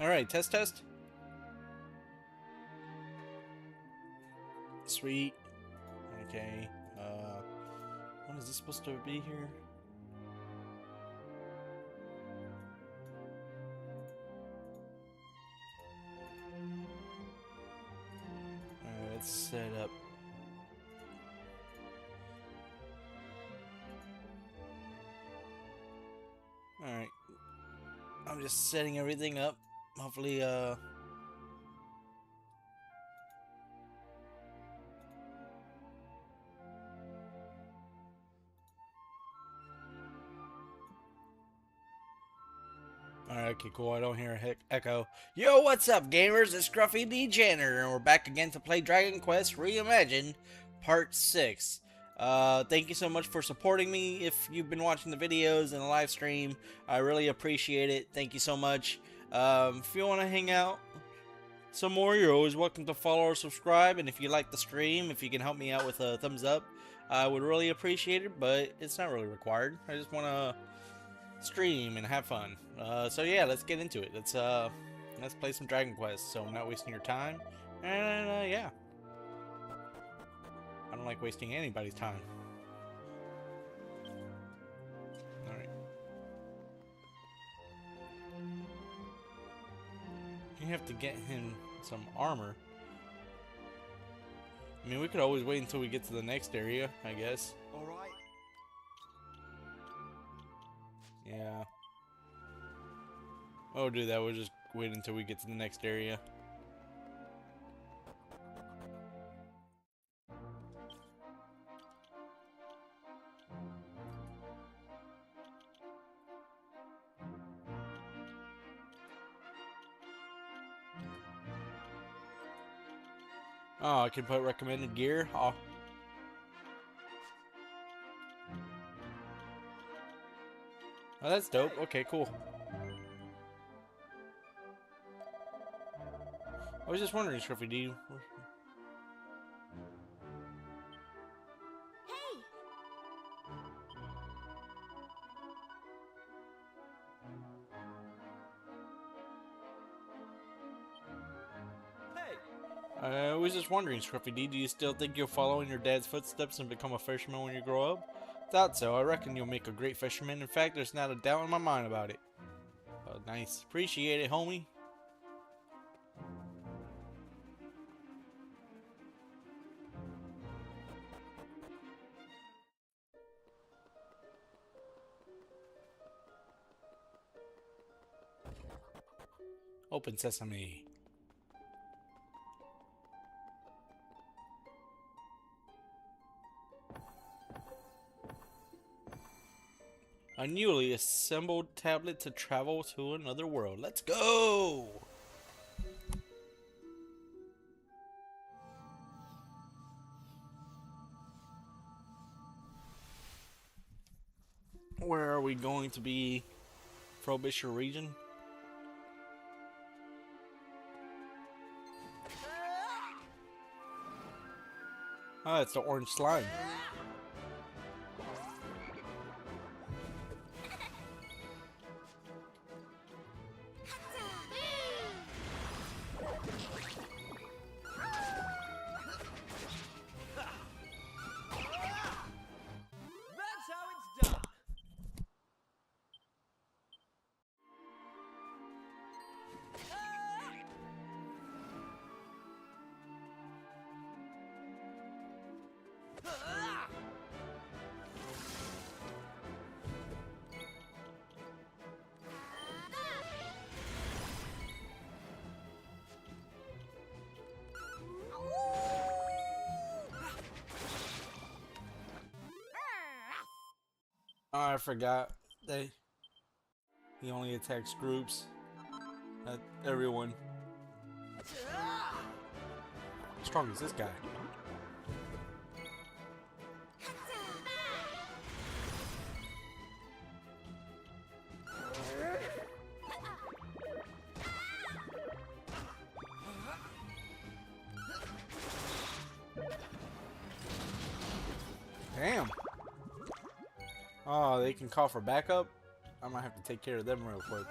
Alright, test. Sweet. Okay. When is this supposed to be here? Alright, let's set up. Alright. I'm just setting everything up. Hopefully, Alright, okay, cool. I don't hear a echo. Yo, what's up, gamers? It's ScruffyDJanitor, and we're back again to play Dragon Quest Reimagined Part 6. Thank you so much for supporting me. If you've been watching the videos and the live stream, I really appreciate it. Thank you so much. If you want to hang out some more, you're always welcome to follow or subscribe. And if you like the stream, if you can help me out with a thumbs up, I would really appreciate it, but it's not really required. I just want to stream and have fun. So yeah, let's get into it. Let's play some Dragon Quest, so I'm not wasting your time. And yeah. I don't like wasting anybody's time. Alright. You have to get him some armor. I mean, we could always wait until we get to the next area, I guess. Alright. Yeah. Oh, do that. We'll just wait until we get to the next area. Oh, I can put recommended gear. Oh. Oh, that's dope. Okay, cool. I was just wondering, Scruffy, do you... I was just wondering, Scruffy D, do you still think you'll follow in your dad's footsteps and become a fisherman when you grow up? Thought so. I reckon you'll make a great fisherman. In fact, there's not a doubt in my mind about it. Oh, nice. Appreciate it, homie. Open sesame. A newly assembled tablet to travel to another world. Let's go! Where are we going to be? Frobisher region? Oh, it's the orange slime. Oh, I forgot. He only attacks groups. Not everyone. How strong is this guy? Damn. Oh, they can call for backup? I might have to take care of them real quick.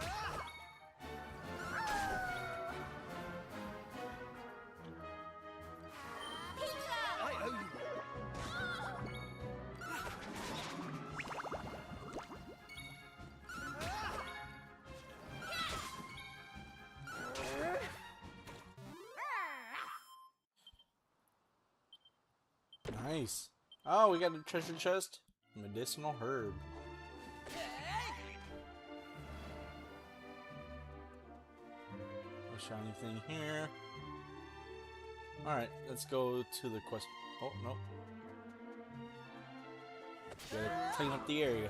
Nice. Oh, we got a treasure chest. Medicinal herb. No shiny thing here. Alright, let's go to the quest. Oh, no. Gotta clean up the area.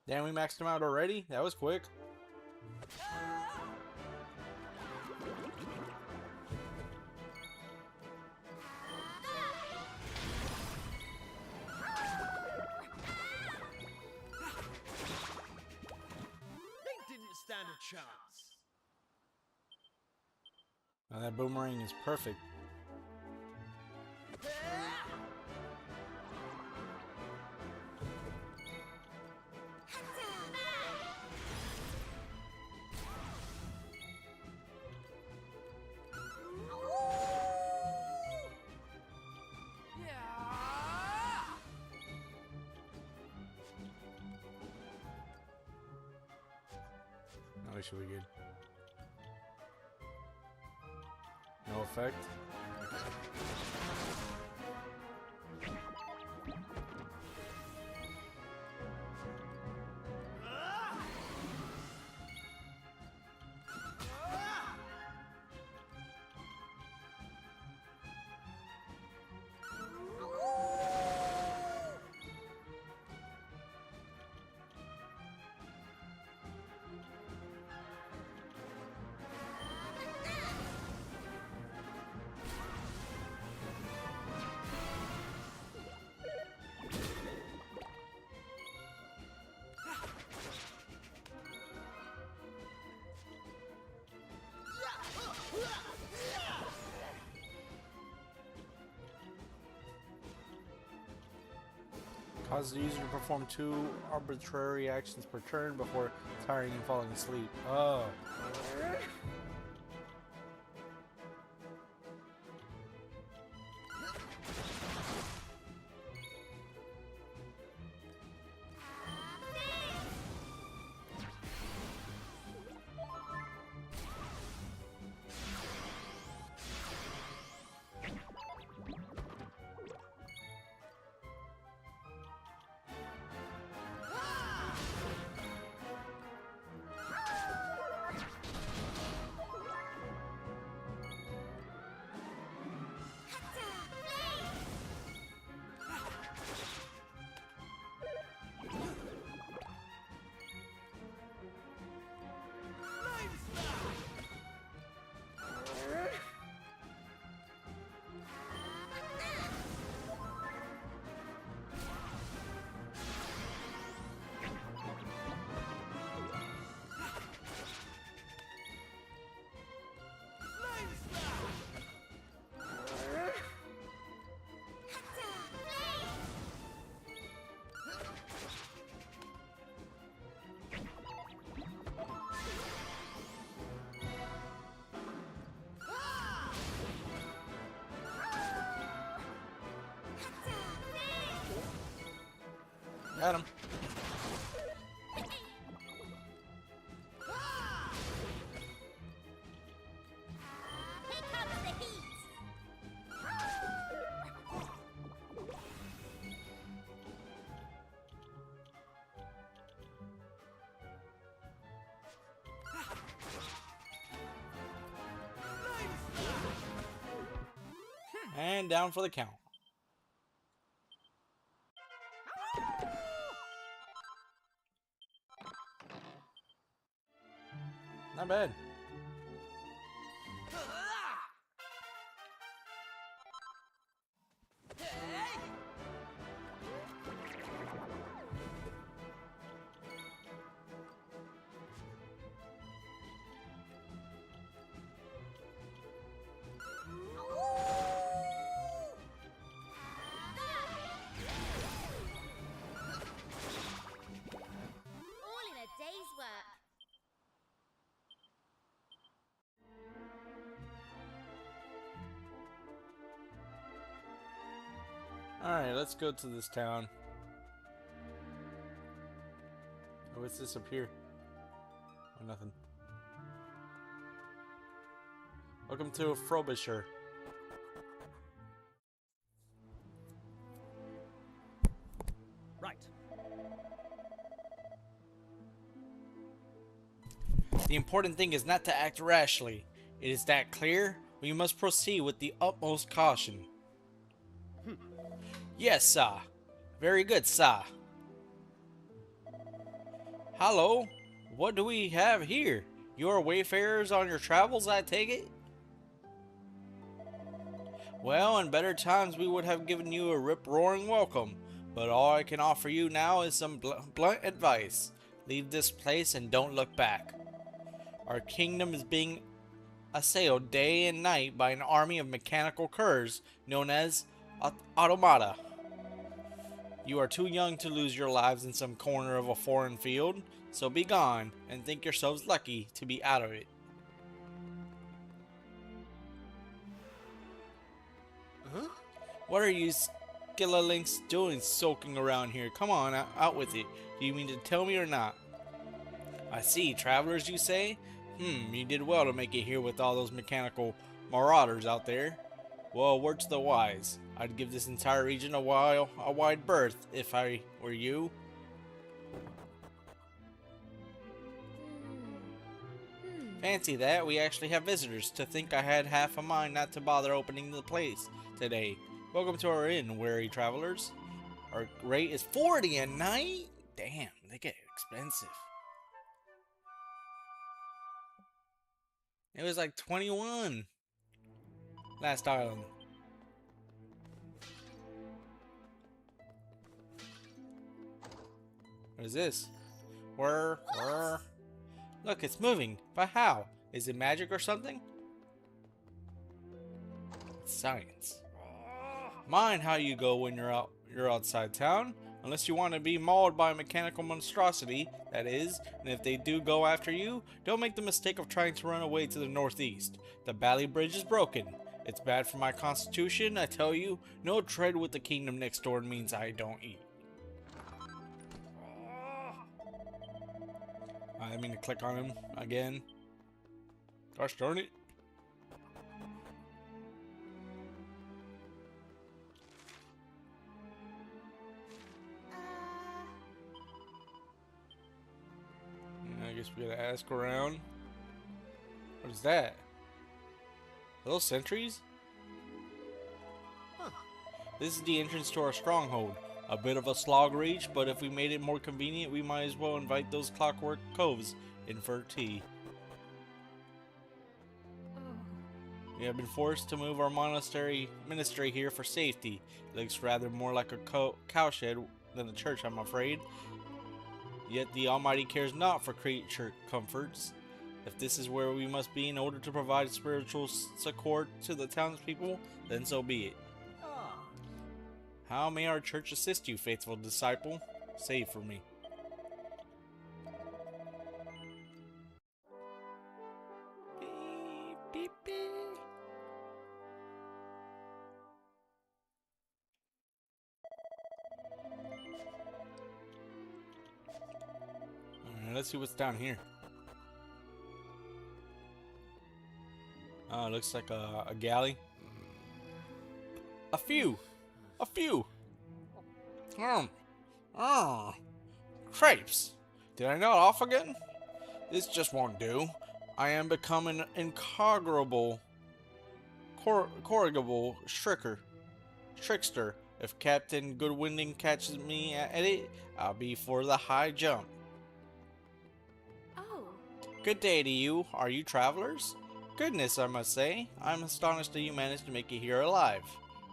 Damn, we maxed him out already? That was quick. Didn't stand a chance. Now that boomerang is perfect. Now we should be good. No effect. Causes the user to perform 2 arbitrary actions per turn before tiring and falling asleep. Oh. Got him. And down for the count. Not bad. Alright, let's go to this town. Oh, what's this up here? Oh, nothing. Welcome to Frobisher. Right. The important thing is not to act rashly. It is that clear? We must proceed with the utmost caution. Yes, sir. Very good, sir. Hello? What do we have here? You are wayfarers on your travels, I take it? Well, in better times we would have given you a rip-roaring welcome, but all I can offer you now is some blunt advice. Leave this place and don't look back. Our kingdom is being assailed day and night by an army of mechanical curs known as automata. You are too young to lose your lives in some corner of a foreign field, so be gone and think yourselves lucky to be out of it. Huh? What are you skillelinks doing sulking around here? Come on, out with it. Do you mean to tell me or not? I see, travelers you say? You did well to make it here with all those mechanical marauders out there. Well, word to the wise. I'd give this entire region a wide berth if I were you. Fancy that, we actually have visitors. To think I had half a mind not to bother opening the place today. Welcome to our inn, weary travelers. Our rate is 40 a night? Damn, they get expensive. It was like 21 last island. What is this? Where? Look, it's moving. But how? Is it magic or something? It's science. Mind how you go when you're outside town. Unless you want to be mauled by a mechanical monstrosity, that is, and if they do go after you, don't make the mistake of trying to run away to the northeast. The Bally Bridge is broken. It's bad for my constitution, I tell you. No tread with the kingdom next door means I don't eat. I didn't mean to click on him again. Gosh darn it. I guess we gotta ask around. What is that? Are those sentries? Huh. This is the entrance to our stronghold. A bit of a slog reach, but if we made it more convenient, we might as well invite those clockwork coves in for tea. We have been forced to move our ministry here for safety. It looks rather more like a cowshed than a church, I'm afraid. Yet the Almighty cares not for creature comforts. If this is where we must be in order to provide spiritual support to the townspeople, then so be it. How may our church assist you, faithful disciple? Save for me. Beep, beep, beep. Alright, let's see what's down here. Oh, it looks like a galley. A few. Crepes. Did I not off again? This just won't do. I am becoming incorrigible, trickster. If Captain Goodwinding catches me at it, I'll be for the high jump. Oh. Good day to you. Are you travelers? Goodness, I must say. I'm astonished that you managed to make it here alive.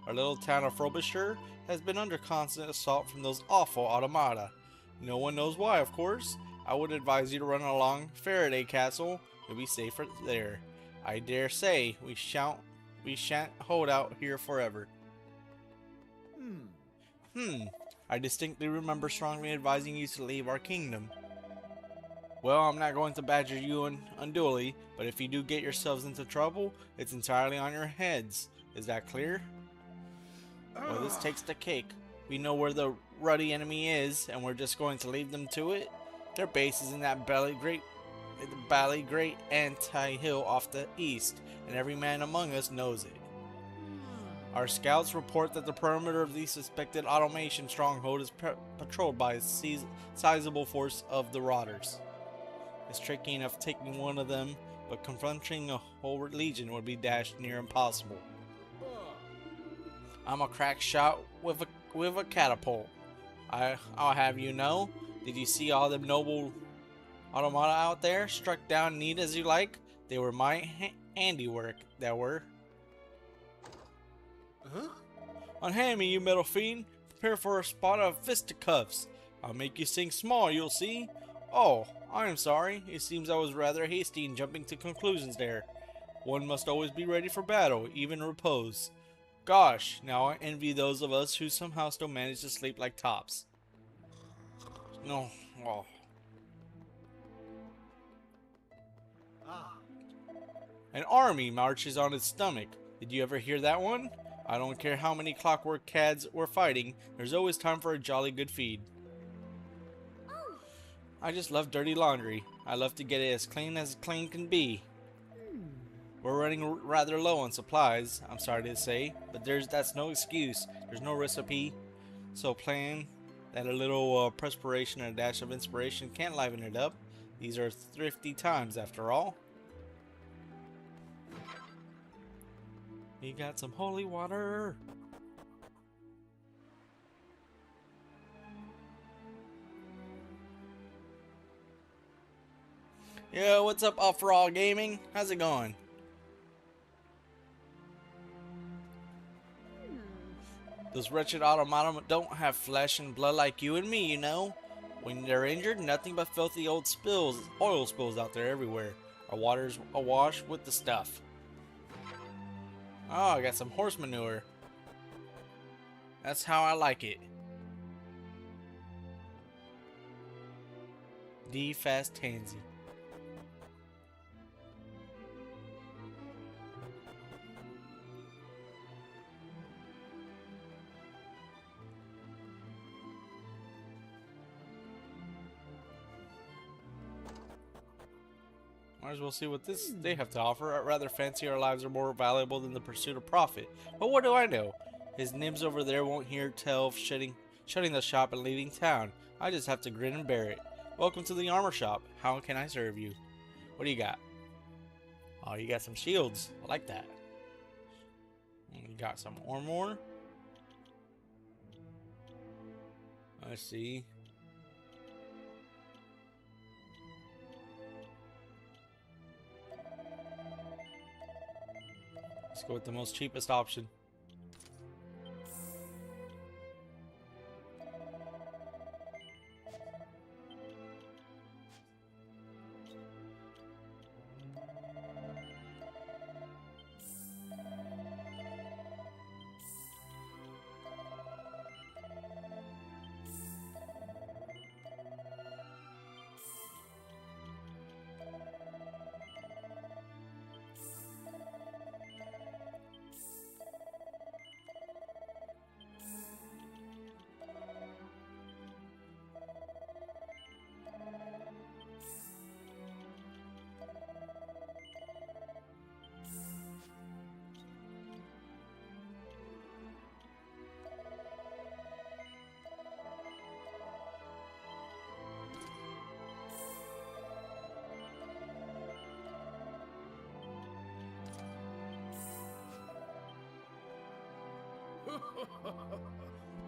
Our little town of Frobisher has been under constant assault from those awful automata. No one knows why, of course. I would advise you to run along Faraday Castle. You'll be safer there. I dare say we shan't hold out here forever. I distinctly remember strongly advising you to leave our kingdom. Well, I'm not going to badger you unduly, but if you do get yourselves into trouble, it's entirely on your heads. Is that clear? Well, this takes the cake. We know where the ruddy enemy is, and we're just going to leave them to it. Their base is in that Valley Great anti-hill off the east, and every man among us knows it. Our scouts report that the perimeter of the suspected automation stronghold is patrolled by a sizable force of the Rotters. It's tricky enough taking one of them, but confronting a whole legion would be dashed near impossible. I'm a crack shot with a catapult. I'll have you know. Did you see all them noble automata out there, struck down neat as you like? They were my handiwork. That were. Unhand me, you metal fiend. Prepare for a spot of fisticuffs. I'll make you sing small, you'll see. Oh, I'm sorry. It seems I was rather hasty in jumping to conclusions there. One must always be ready for battle, even repose. Gosh, now I envy those of us who somehow still manage to sleep like tops. No. Oh. An army marches on its stomach. Did you ever hear that one? I don't care how many clockwork cads we're fighting, there's always time for a jolly good feed. I just love dirty laundry. I love to get it as clean can be. We're running rather low on supplies, I'm sorry to say, but that's no excuse. There's no recipe. So plan that a little perspiration and a dash of inspiration can't liven it up. These are thrifty times after all. We got some holy water. Yo, what's up, All For All Gaming? How's it going? Those wretched automata don't have flesh and blood like you and me, you know. When they're injured, nothing but filthy old oil spills out there everywhere. Our water's awash with the stuff. Oh, I got some horse manure. That's how I like it. D Fast Tansy. Might as well see what they have to offer. I'd rather fancy our lives are more valuable than the pursuit of profit. But what do I know? His nibs over there won't hear tell of shutting the shop and leaving town. I just have to grin and bear it. Welcome to the armor shop. How can I serve you? What do you got? Oh, you got some shields. I like that. You got some armor. I see. Let's go with the most cheapest option.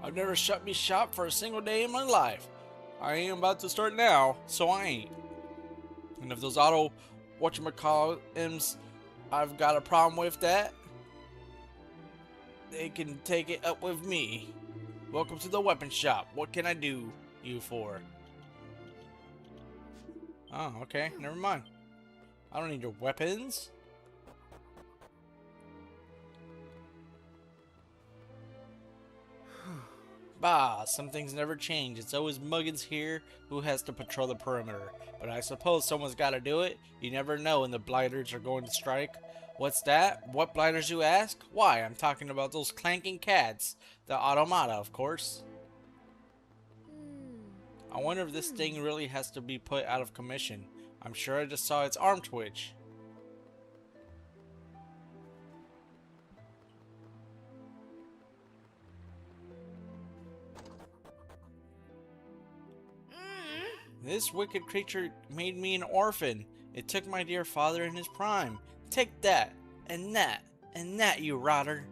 I've never shut me shop for a single day in my life. I ain't about to start now, so I ain't. And if those auto whatchamacallits, I've got a problem with that, they can take it up with me. Welcome to the weapon shop. What can I do you for? Oh, okay. Never mind. I don't need your weapons. Bah, some things never change. It's always Muggins here who has to patrol the perimeter. But I suppose someone's gotta do it. You never know when the blighters are going to strike. What's that? What blighters, you ask? Why, I'm talking about those clanking cats. The automata, of course. I wonder if this thing really has to be put out of commission. I'm sure I just saw its arm twitch. This wicked creature made me an orphan. It took my dear father in his prime. Take that, and that, and that, you rotter.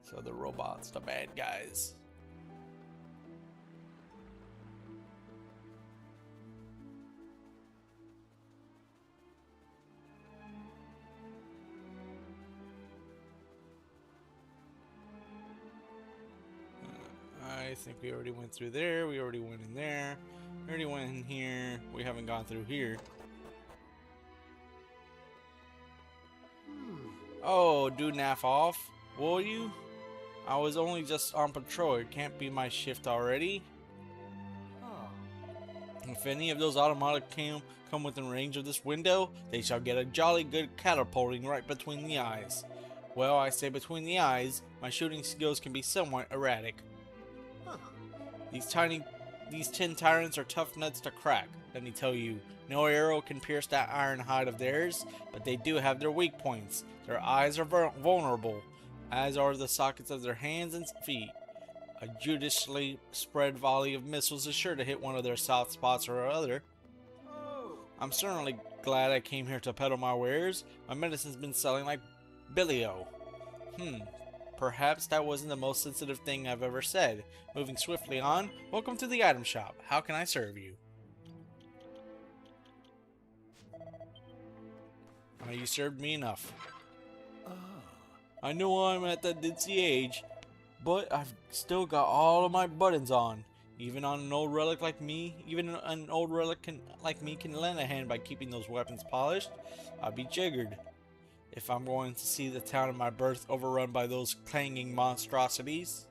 So the robots, the bad guys. I think we already went through there. We already went in there. We already went in here. We haven't gone through here. Oh, do naff off, will you? I was only just on patrol. It can't be my shift already. If any of those automata come within range of this window, they shall get a jolly good catapulting right between the eyes. Well, I say between the eyes. My shooting skills can be somewhat erratic. These tin tyrants are tough nuts to crack. Let me tell you, no arrow can pierce that iron hide of theirs, but they do have their weak points. Their eyes are vulnerable, as are the sockets of their hands and feet. A judiciously spread volley of missiles is sure to hit one of their soft spots or other. I'm certainly glad I came here to peddle my wares. My medicine's been selling like Billy-O. Perhaps that wasn't the most sensitive thing I've ever said. Moving swiftly on, welcome to the item shop. How can I serve you? You served me enough. I know I'm at that ditzy age, but I've still got all of my buttons on. Even an old relic like me can lend a hand by keeping those weapons polished. I'd be jiggered if I'm going to see the town of my birth overrun by those clanging monstrosities.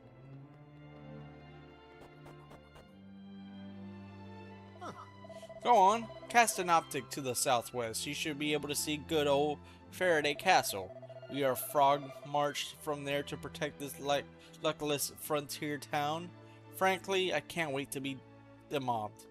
Go on, cast an optic to the southwest. You should be able to see good old Faraday Castle. We are frog marched from there to protect this luckless frontier town. Frankly, I can't wait to be demobbed.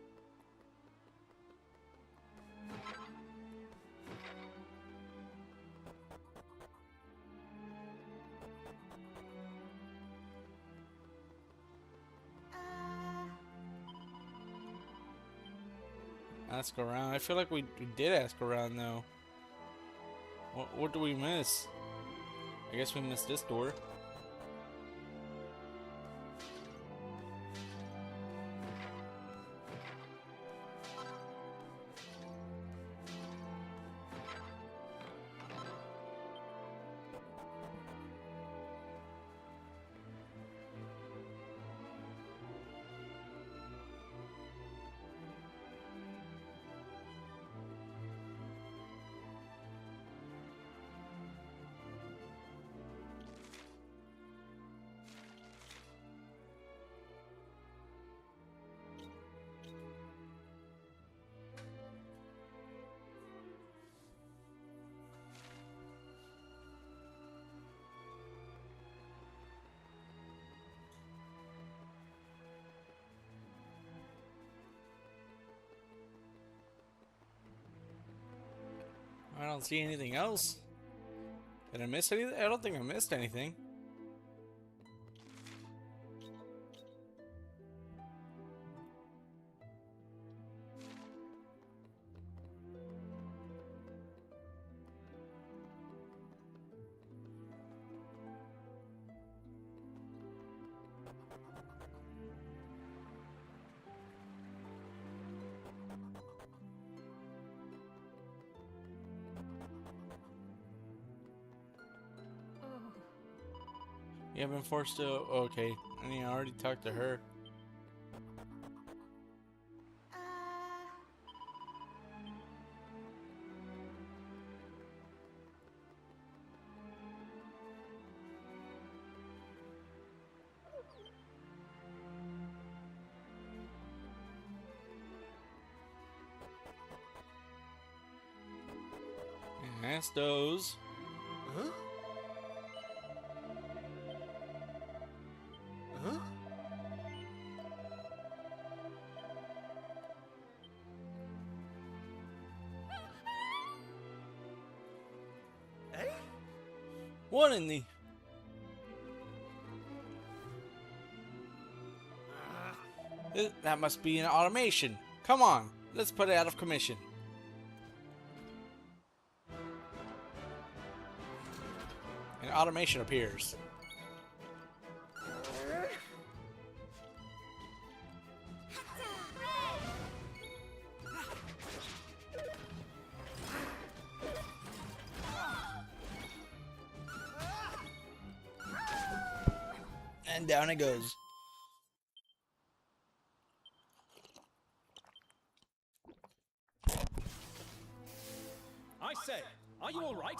Ask around. I feel like we did ask around though. What do we miss? I guess we missed this door. I don't see anything else. Did I miss anything? I don't think I missed anything. You have been forced to. Okay. I mean, I already talked to her. Past those. Huh? Huh? Eh? What in the... That must be an automation. Come on, let's put it out of commission. An automation appears. And down it goes. I say, are you all right?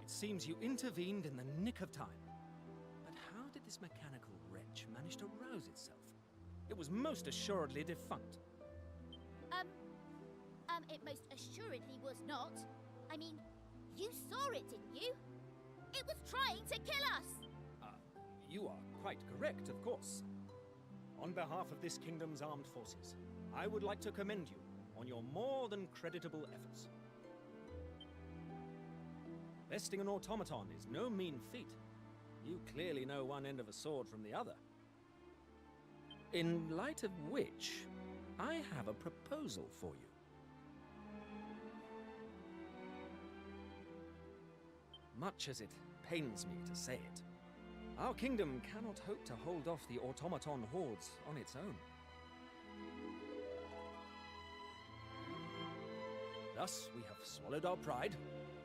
It seems you intervened in the nick of time. But how did this mechanical wretch manage to rouse itself? It was most assuredly defunct. It most assuredly was not. I mean, you saw it, didn't you? It was trying to kill us! You are quite correct, of course. On behalf of this kingdom's armed forces, I would like to commend you on your more than creditable efforts. Besting an automaton is no mean feat. You clearly know one end of a sword from the other. In light of which, I have a proposal for you. Much as it pains me to say it, our kingdom cannot hope to hold off the automaton hordes on its own. Thus, we have swallowed our pride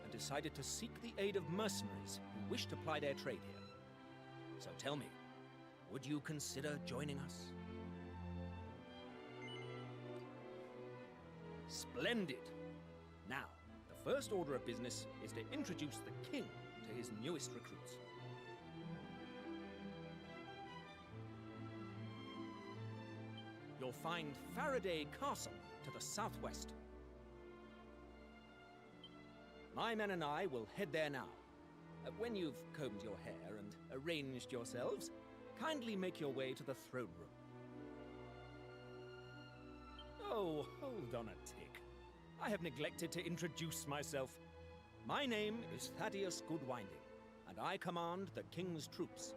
and decided to seek the aid of mercenaries who wish to ply their trade here. So tell me, would you consider joining us? Splendid! Now, the first order of business is to introduce the king to his newest recruits. You'll find Faraday Castle to the southwest. My men and I will head there now. When you've combed your hair and arranged yourselves, kindly make your way to the throne room. Oh, hold on a tick. I have neglected to introduce myself. My name is Thaddeus Goodwinding, and I command the king's troops.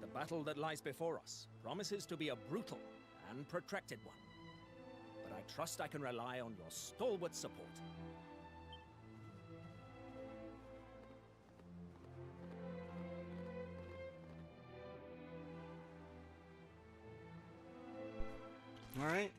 The battle that lies before us promises to be a brutal and protracted one. But I trust I can rely on your stalwart support. All right.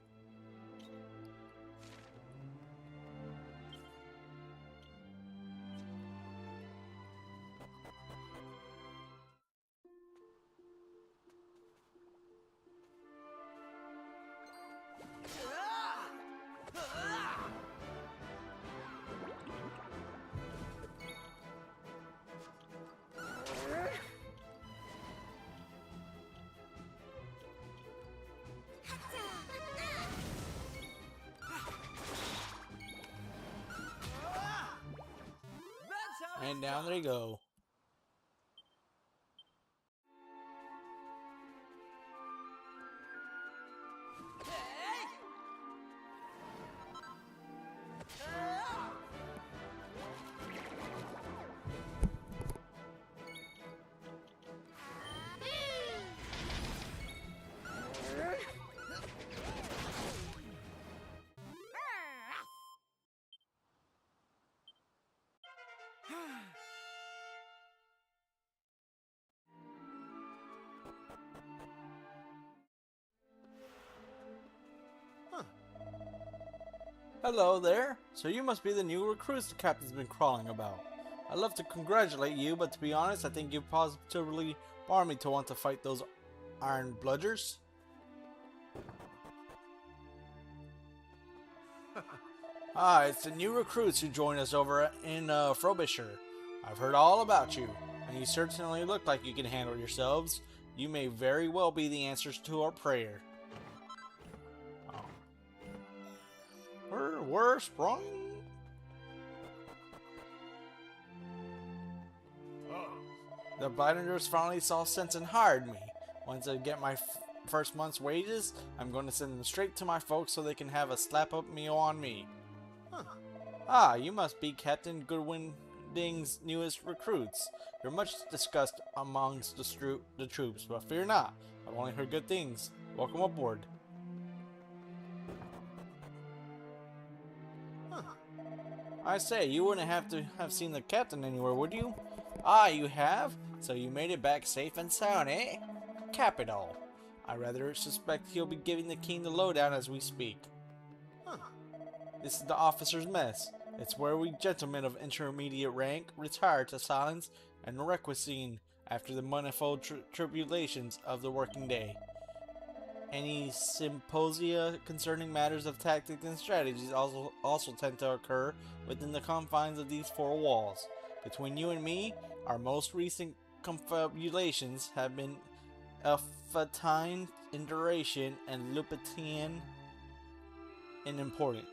And down they go. Hello there. So you must be the new recruits the captain's been crawling about. I'd love to congratulate you, but to be honest, I think you positively bar me to want to fight those iron bludgers. It's the new recruits who joined us over in Frobisher. I've heard all about you, and you certainly look like you can handle yourselves. You may very well be the answers to our prayer. We're sprung. The binders finally saw sense and hired me. Once I get my first month's wages, I'm going to send them straight to my folks so they can have a slap-up meal on me. Huh. Ah, you must be Captain Goodwinding's newest recruits. You're much discussed amongst the troops, but fear not. I've only heard good things. Welcome aboard. Huh. I say, you wouldn't have to have seen the captain anywhere, would you? Ah, you have? So you made it back safe and sound, eh? Capital. I rather suspect he'll be giving the king the lowdown as we speak. Huh. This is the officer's mess. It's where we gentlemen of intermediate rank retire to silence and requiescing after the manifold tribulations of the working day. Any symposia concerning matters of tactics and strategies also tend to occur within the confines of these four walls. Between you and me, our most recent confabulations have been Fatine in duration and Lupitian in important.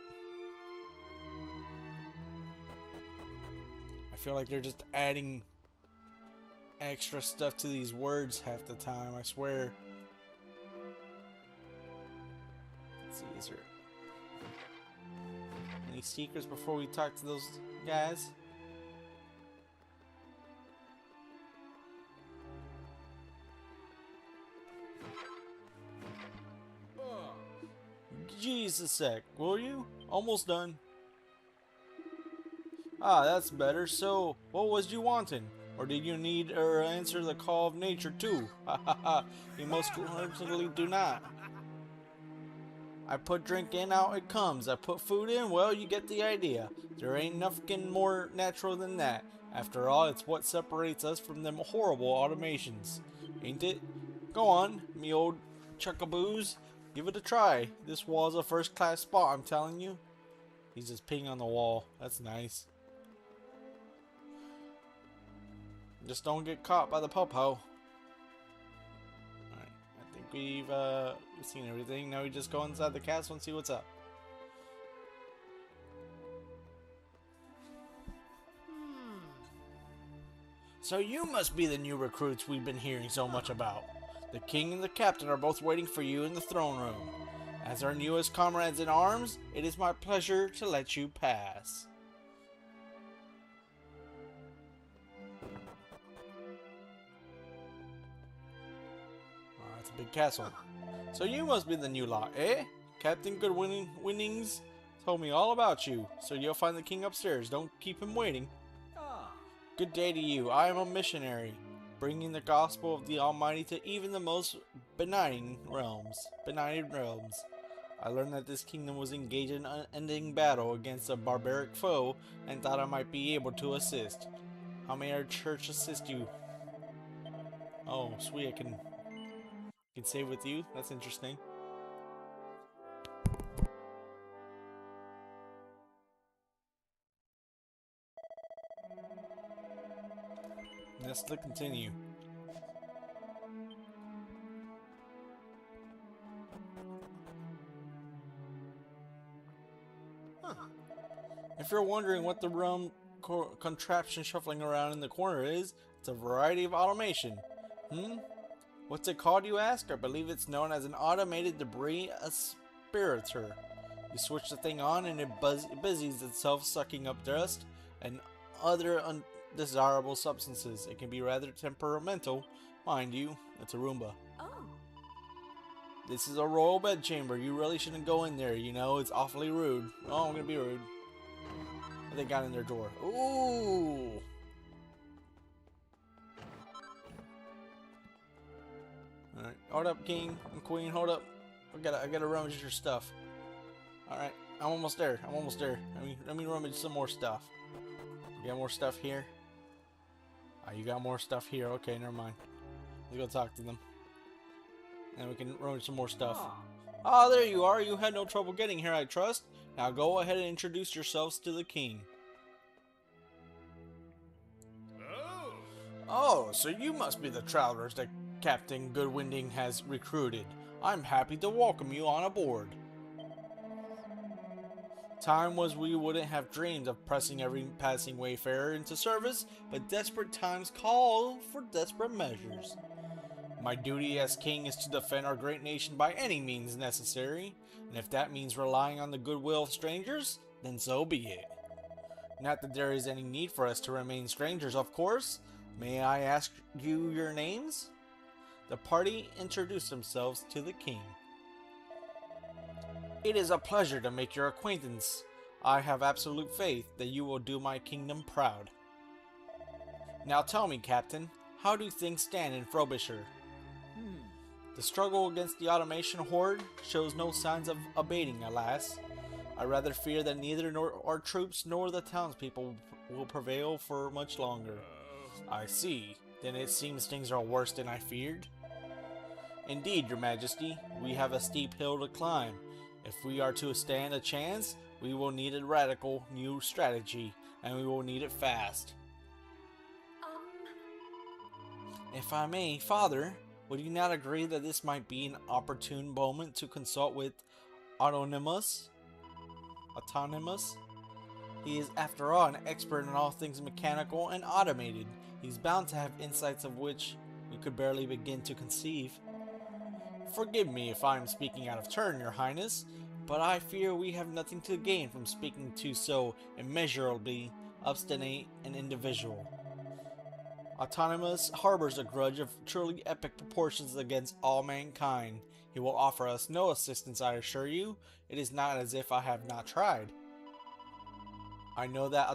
I feel like they're just adding extra stuff to these words half the time, I swear. Let's see, is there any secrets before we talk to those guys? Jeez a sec, will you? Almost done. Ah, that's better. So, what was you wanting? Or did you need or answer the call of nature too? Ha ha ha, you most certainly do not. I put drink in, out it comes. I put food in, well, you get the idea. There ain't nothing more natural than that. After all, it's what separates us from them horrible automations. Ain't it? Go on, me old chuckaboos. Give it a try. This wall's a first-class spot, I'm telling you. He's just peeing on the wall. That's nice. Just don't get caught by the po-po. Alright, I think we've seen everything. Now we just go inside the castle and see what's up. So you must be the new recruits we've been hearing so much about. The king and the captain are both waiting for you in the throne room. As our newest comrades in arms, it is my pleasure to let you pass. Oh, that's a big castle. So you must be the new lot, eh? Captain Goodwinding's told me all about you, so you'll find the king upstairs. Don't keep him waiting. Good day to you. I am a missionary, bringing the gospel of the Almighty to even the most benighted realms. I learned that this kingdom was engaged in an unending battle against a barbaric foe and thought I might be able to assist. How may our church assist you? Oh, sweet, I can save with you. That's interesting. Let's continue. If you're wondering what the realm contraption shuffling around in the corner is, it's a variety of automation. What's it called, you ask? I believe it's known as an automated debris aspirator. You switch the thing on and it busies itself sucking up dust and other undesirable substances. It can be rather temperamental, mind you. It's a Roomba. Oh. This is a royal bedchamber. You really shouldn't go in there, you know. It's awfully rude. Oh, I'm gonna be rude. What they got in their drawer? Ooh. Alright, hold up, king and queen, hold up. I gotta rummage your stuff. Alright, I'm almost there. Let me rummage some more stuff. You got more stuff here? Oh, you got more stuff here. Okay, never mind. Let's go talk to them. And we can rummage some more stuff. Ah, there you are. You had no trouble getting here, I trust. Now go ahead and introduce yourselves to the king. Oh, so you must be the travelers that Captain Goodwinding has recruited. I'm happy to welcome you on aboard. Time was we wouldn't have dreamed of pressing every passing wayfarer into service, but desperate times call for desperate measures. My duty as king is to defend our great nation by any means necessary, and if that means relying on the goodwill of strangers, then so be it. Not that there is any need for us to remain strangers, of course. May I ask you your names? The party introduced themselves to the king. It is a pleasure to make your acquaintance. I have absolute faith that you will do my kingdom proud. Now tell me, Captain, how do things stand in Frobisher? The struggle against the automation horde shows no signs of abating, alas. I rather fear that neither our troops nor the townspeople will prevail for much longer. I see. Then it seems things are worse than I feared. Indeed, Your Majesty, we have a steep hill to climb. If we are to stand a chance, we will need a radical new strategy, and we will need it fast. If I may, Father, would you not agree that this might be an opportune moment to consult with Autonomous? He is, after all, an expert in all things mechanical and automated. He's bound to have insights of which we could barely begin to conceive. Forgive me if I am speaking out of turn, Your Highness, but I fear we have nothing to gain from speaking to so immeasurably obstinate an individual. Autonomous harbors a grudge of truly epic proportions against all mankind. He will offer us no assistance, I assure you. It is not as if I have not tried. I know that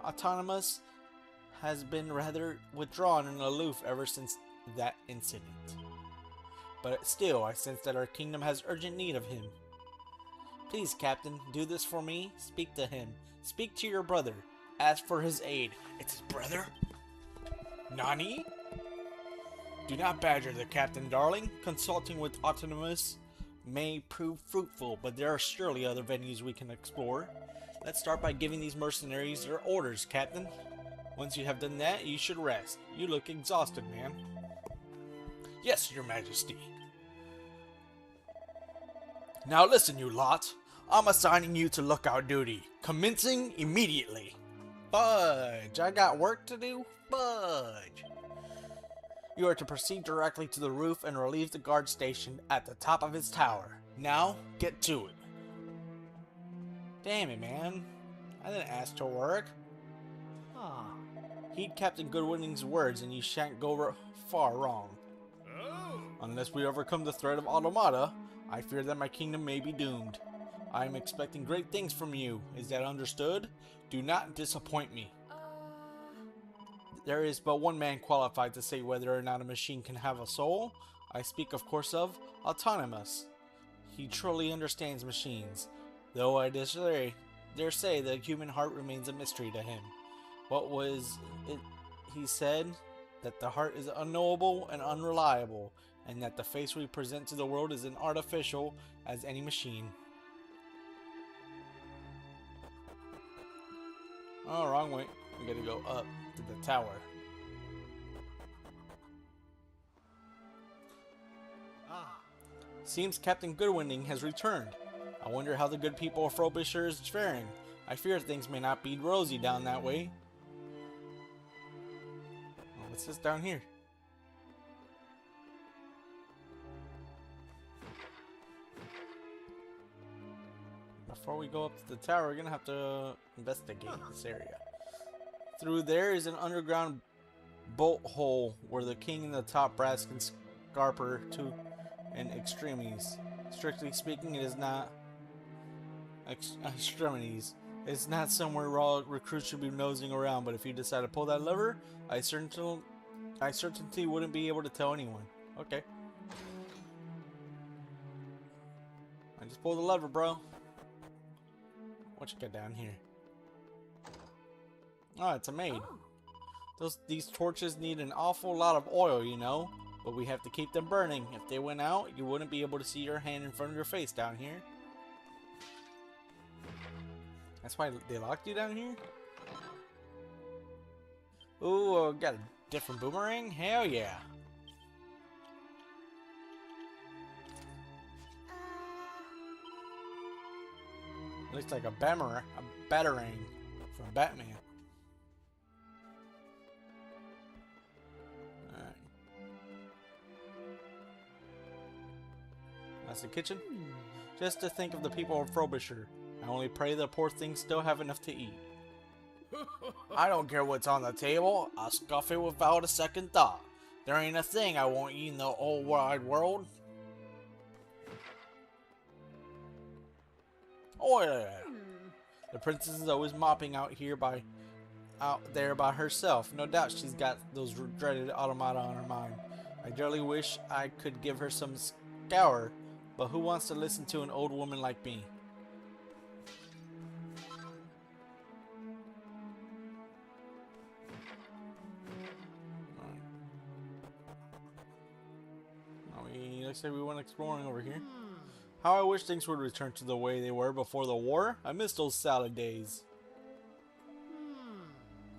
Autonomous has been rather withdrawn and aloof ever since that incident. But still, I sense that our kingdom has urgent need of him. Please, Captain, do this for me. Speak to him. Speak to your brother. Ask for his aid. It's his brother? Nani? Do not badger the captain, darling. Consulting with Autonomous may prove fruitful, but there are surely other venues we can explore. Let's start by giving these mercenaries their orders, Captain. Once you have done that, you should rest. You look exhausted, man. Yes, Your Majesty. Now listen, you lot. I'm assigning you to lookout duty, commencing immediately. Fudge, I got work to do? Fudge. You are to proceed directly to the roof and relieve the guard stationed at the top of his tower. Now, get to it. Damn it, man. I didn't ask to work. Heed Captain Goodwinning's words and you shan't go far wrong. Unless we overcome the threat of automata, I fear that my kingdom may be doomed. I am expecting great things from you. Is that understood? Do not disappoint me. There is but one man qualified to say whether or not a machine can have a soul. I speak, of course, of Autonomous. He truly understands machines, though I dare say the human heart remains a mystery to him. What was it he said? That the heart is unknowable and unreliable, and that the face we present to the world is as artificial as any machine. Oh, wrong way. We gotta go up to the tower. Seems Captain Goodwinning has returned. I wonder how the good people of Frobisher is faring. I fear things may not be rosy down that way. Oh, what's this down here? Before we go up to the tower, we're gonna have to investigate this area. Through there is an underground bolt hole where the king and the top brass can scarper to in extremities. Strictly speaking, it is not extremities. It's not somewhere raw recruits should be nosing around, but if you decide to pull that lever, I certainly wouldn't be able to tell anyone. Okay. I just pulled the lever, bro. What you got down here? Oh, it's a maid. These torches need an awful lot of oil, you know, but we have to keep them burning. If they went out, you wouldn't be able to see your hand in front of your face down here. That's why they locked you down here? Ooh, got a different boomerang? Hell yeah. Looks like a batarang from Batman. Alright. That's the kitchen. Just to think of the people of Frobisher. I only pray the poor things still have enough to eat. I don't care what's on the table. I'll scuff it without a second thought. There ain't a thing I won't eat in the whole wide world. Oh yeah. The princess is always mopping out there by herself. No doubt she's got those dreaded automata on her mind. I dearly wish I could give her some scour, but who wants to listen to an old woman like me? Looks like we went exploring over here. How I wish things would return to the way they were before the war. I miss those salad days.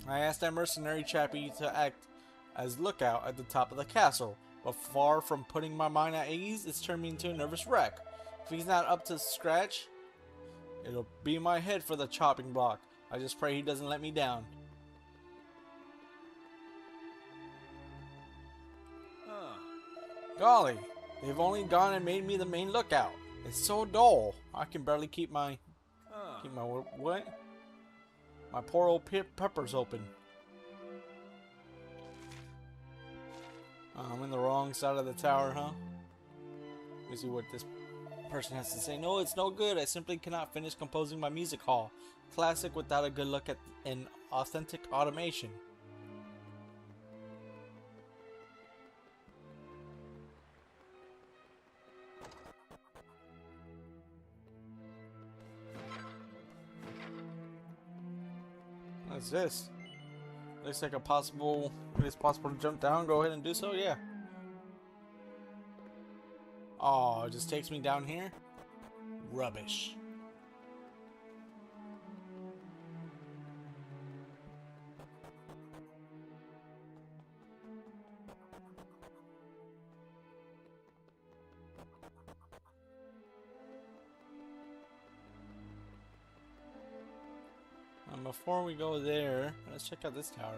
I asked that mercenary chappie to act as lookout at the top of the castle, but far from putting my mind at ease, it's turned me into a nervous wreck. If he's not up to scratch, it'll be my head for the chopping block. I just pray he doesn't let me down. Golly, they've only gone and made me the main lookout. It's so dull. I can barely keep my what? My poor old peppers open. I'm in the wrong side of the tower, huh? Let me see what this person has to say. No, it's no good. I simply cannot finish composing my music hall. Classic without a good look at an authentic automation. What's this? Looks like it's possible to jump down. Go ahead and do so, yeah. Oh, it just takes me down here? Rubbish. And before we go there, let's check out this tower.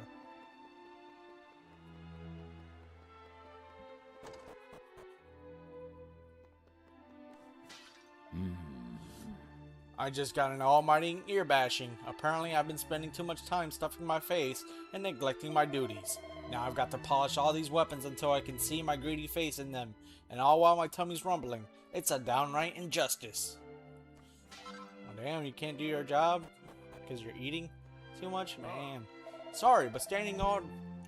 I just got an almighty ear bashing. Apparently I've been spending too much time stuffing my face and neglecting my duties. Now I've got to polish all these weapons until I can see my greedy face in them, and all while my tummy's rumbling. It's a downright injustice. Oh, damn, you can't do your job because you're eating too much? Man. Sorry, but standing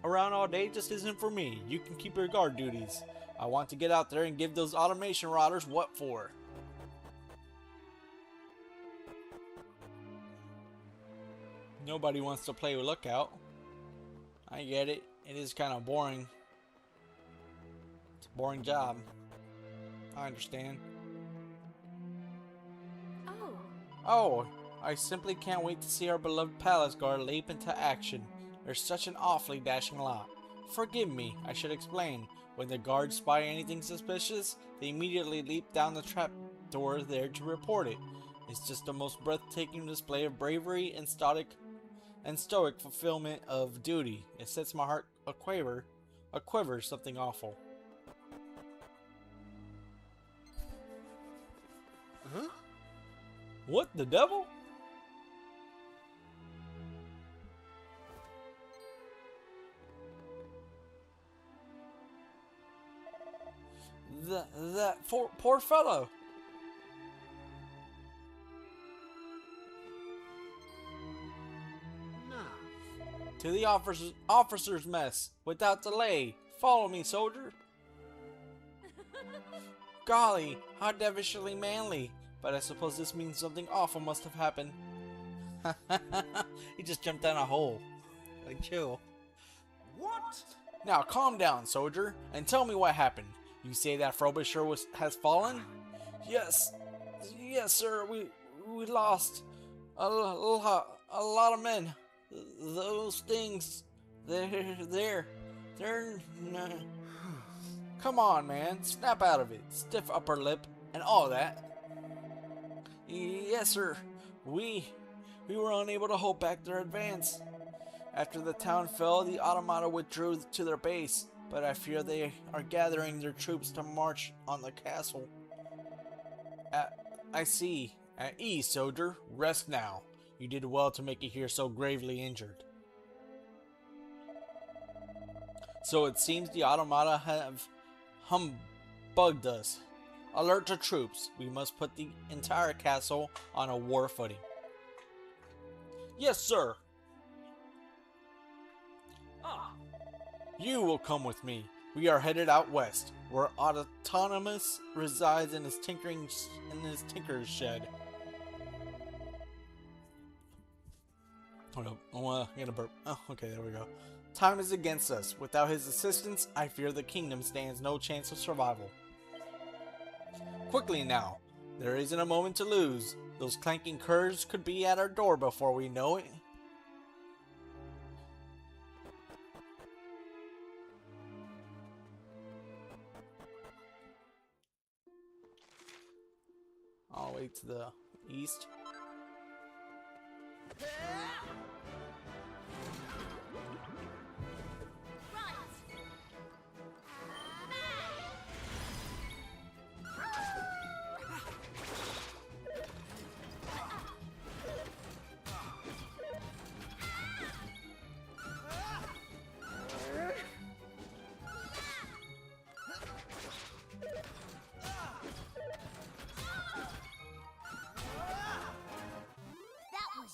around all day just isn't for me. You can keep your guard duties. I want to get out there and give those automation rotters what for. Nobody wants to play lookout. I get it. It is kind of boring. It's a boring job. I understand. Oh, I simply can't wait to see our beloved palace guard leap into action. They're such an awfully dashing lot. Forgive me, I should explain. When the guards spy anything suspicious, they immediately leap down the trapdoor there to report it. It's just the most breathtaking display of bravery and stoic fulfillment of duty. It sets my heart a quiver, something awful. Huh? What the devil? That poor fellow. To the officers' mess, without delay. Follow me, soldier. Golly, how devilishly manly. But I suppose this means something awful must have happened. He just jumped down a hole. Like, chill. What? Now, calm down, soldier, and tell me what happened. You say that Frobisher has fallen? Yes, sir. We lost a lot of men. Those things, they're Come on, man, snap out of it. Stiff upper lip and all that. Yes, sir. We were unable to hold back their advance. After the town fell, the automata withdrew to their base, but I fear they are gathering their troops to march on the castle. I see. At ease, soldier. Rest now. You did well to make it here so gravely injured. So it seems the automata have humbugged us. Alert to troops. We must put the entire castle on a war footing. Yes, sir. You will come with me. We are headed out west, where Autonomous resides in his tinker's shed. Hold up, I gotta burp. Oh, okay, there we go. Time is against us. Without his assistance, I fear the kingdom stands no chance of survival. Quickly now. There isn't a moment to lose. Those clanking curs could be at our door before we know it. All the way to the east.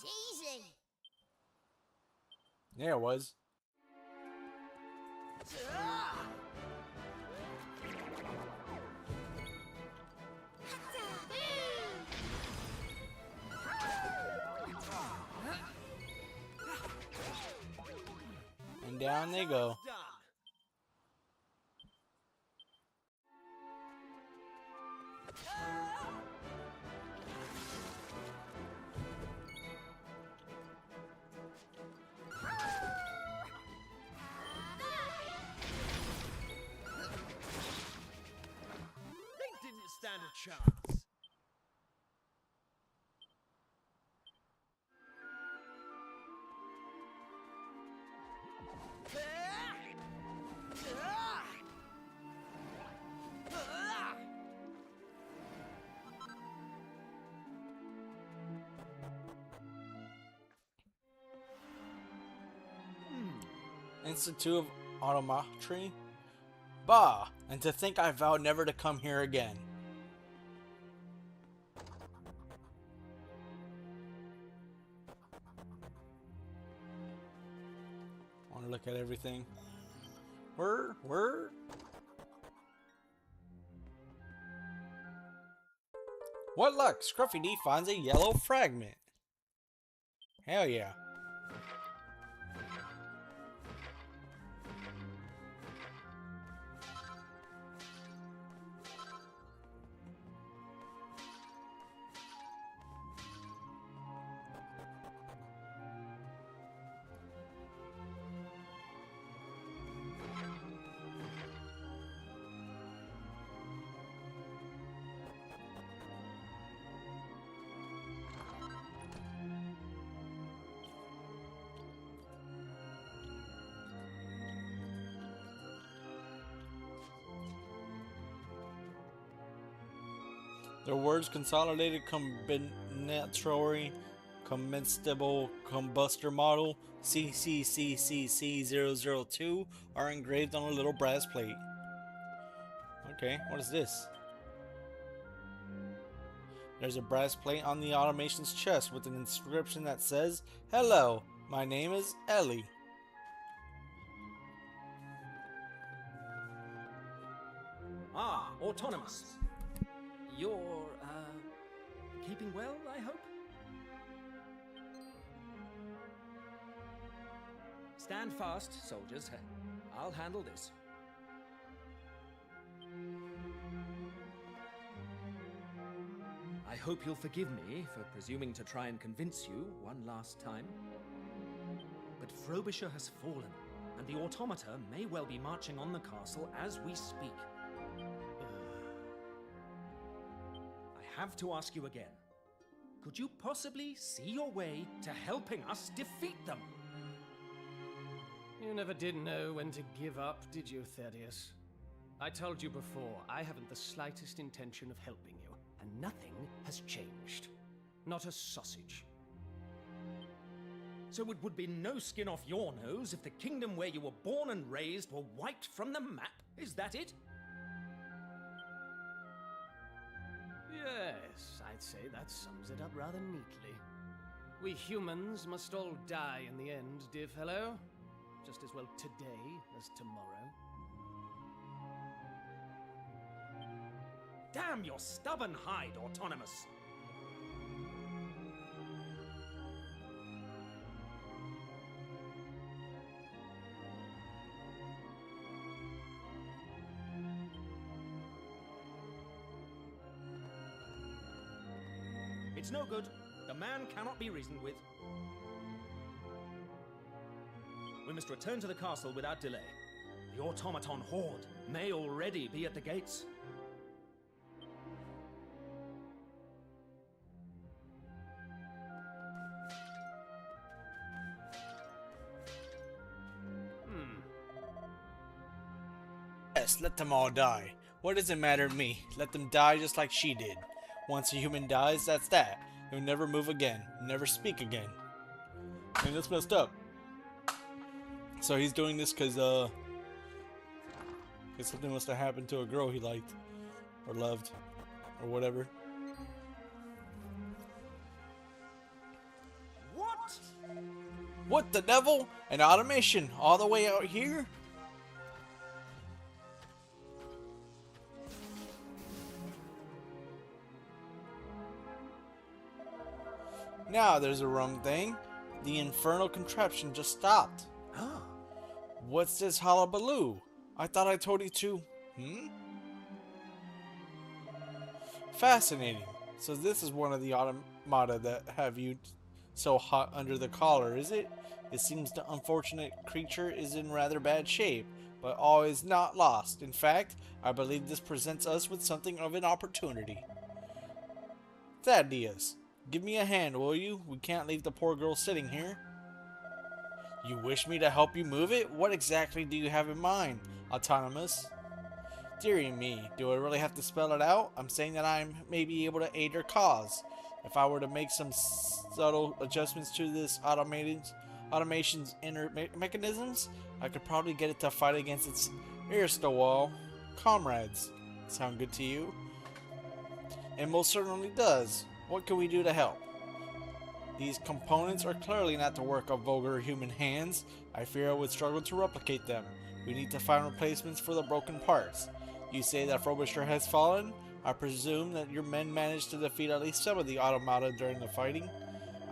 Easy. Yeah, it was. And down they go. Stand a chance. Institute of Automatry? Bah! And to think I vowed never to come here again. I want to look at everything. Where? What luck! Scruffy D finds a yellow fragment. Hell yeah. The words consolidated combinatory commensable combustor model CCCCC002 are engraved on a little brass plate. Okay, what is this? There's a brass plate on the automation's chest with an inscription that says, "Hello, my name is Ellie." Ah, Autonomous. You're, keeping well, I hope? Stand fast, soldiers. I'll handle this. I hope you'll forgive me for presuming to try and convince you one last time. But Frobisher has fallen, and the automata may well be marching on the castle as we speak. I have to ask you again. Could you possibly see your way to helping us defeat them? You never did know when to give up, did you, Thaddeus? I told you before, I haven't the slightest intention of helping you, and nothing has changed. Not a sausage. So it would be no skin off your nose if the kingdom where you were born and raised were wiped from the map? Is that it? Yes, I'd say that sums it up rather neatly. We humans must all die in the end, dear fellow. Just as well today as tomorrow. Damn your stubborn hide, Autonomous! It's no good. The man cannot be reasoned with. We must return to the castle without delay. The automaton horde may already be at the gates. Yes, let them all die. What does it matter to me? Let them die just like she did. Once a human dies, that's that. He'll never move again. Never speak again. I mean, that's messed up. So he's doing this because something must have happened to a girl he liked. Or loved. Or whatever. What? What the devil? An automation all the way out here? Now there's a rum thing. The infernal contraption just stopped. Ah. What's this hullabaloo? I thought I told you to... Fascinating. So this is one of the automata that have you so hot under the collar, is it? It seems the unfortunate creature is in rather bad shape, but all is not lost. In fact, I believe this presents us with something of an opportunity. Thaddeus, give me a hand, will you? We can't leave the poor girl sitting here. You wish me to help you move it? What exactly do you have in mind, Autonomous? Dearie me, do I really have to spell it out? I'm saying that I may be able to aid your cause. If I were to make some subtle adjustments to this automation's inner mechanisms, I could probably get it to fight against its erstwhile comrades. Sound good to you? It most certainly does. What can we do to help? These components are clearly not the work of vulgar human hands. I fear I would struggle to replicate them. We need to find replacements for the broken parts. You say that Frobisher has fallen? I presume that your men managed to defeat at least some of the automata during the fighting.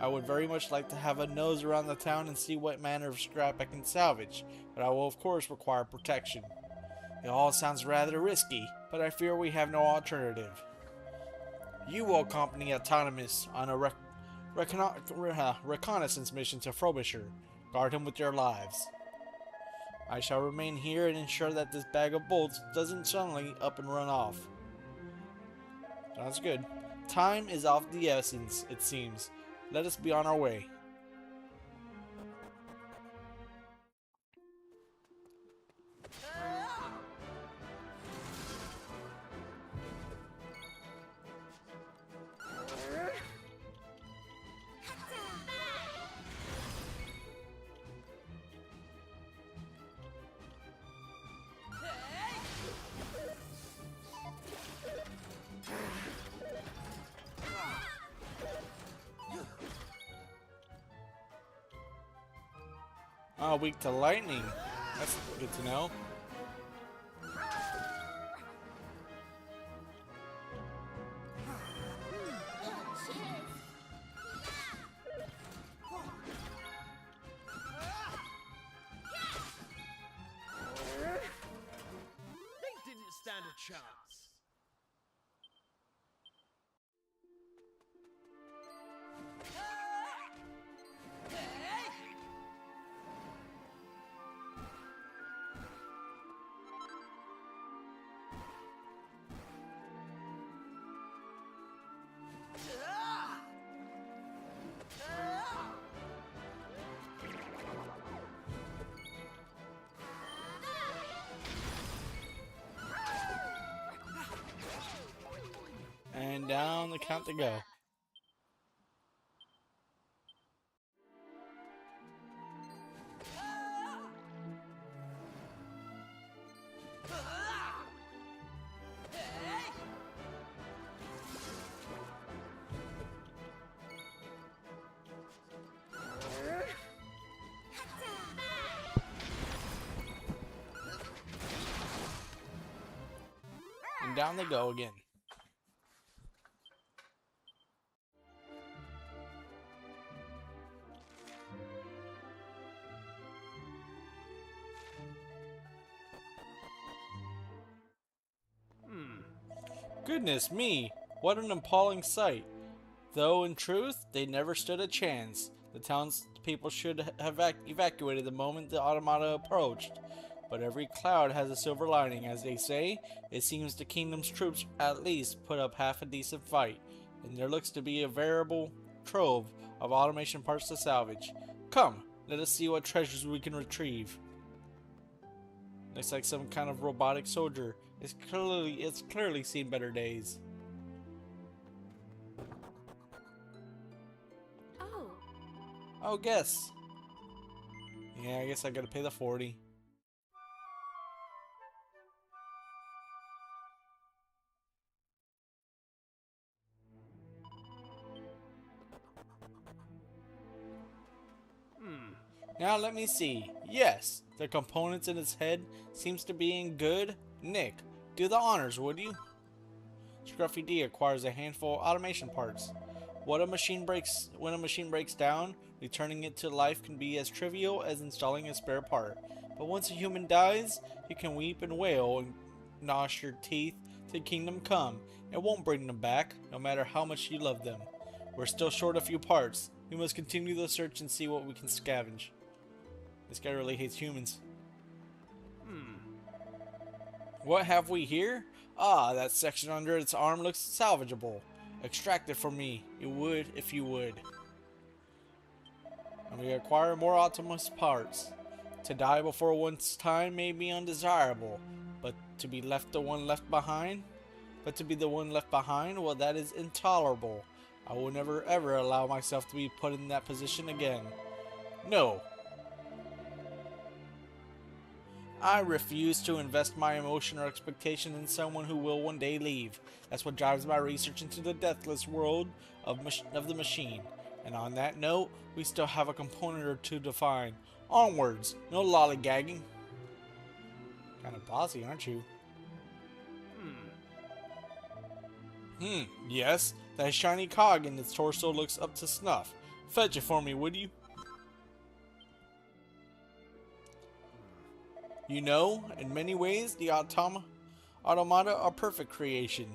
I would very much like to have a nose around the town and see what manner of scrap I can salvage, but I will of course require protection. It all sounds rather risky, but I fear we have no alternative. You will accompany Autonomous on a reconnaissance mission to Frobisher. Guard him with your lives. I shall remain here and ensure that this bag of bolts doesn't suddenly up and run off. Sounds good. Time is of the essence, it seems. Let us be on our way. Weak to lightning. That's good to know. They didn't stand a chance. And down the count to go. And down they go again. Goodness me, what an appalling sight. Though in truth, they never stood a chance. The townspeople should have evacuated the moment the automata approached. But every cloud has a silver lining, as they say. It seems the kingdom's troops at least put up half a decent fight, and there looks to be a veritable trove of automation parts to salvage. Come, let us see what treasures we can retrieve. Looks like some kind of robotic soldier. It's clearly seen better days. Oh, guess. Yeah, I guess I gotta pay the 40. Now let me see. Yes, the components in its head seems to be in good nick. Do the honors, would you? Scruffy D acquires a handful of automation parts. When a machine breaks down, returning it to life can be as trivial as installing a spare part. But once a human dies, you can weep and wail and gnash your teeth till kingdom come. It won't bring them back, no matter how much you love them. We're still short a few parts. We must continue the search and see what we can scavenge. This guy really hates humans. What have we here? Ah, that section under its arm looks salvageable. Extract it for me. You would if you would. And we acquire more Optimus parts. To die before one's time may be undesirable, but to be the one left behind? Well, that is intolerable. I will never ever allow myself to be put in that position again. No. I refuse to invest my emotion or expectation in someone who will one day leave. That's what drives my research into the deathless world of the machine. And on that note, we still have a component or two to find. Onwards, no lollygagging. Kind of bossy, aren't you? Yes, that shiny cog in its torso looks up to snuff. Fetch it for me, would you? You know, in many ways, the automata are perfect creation.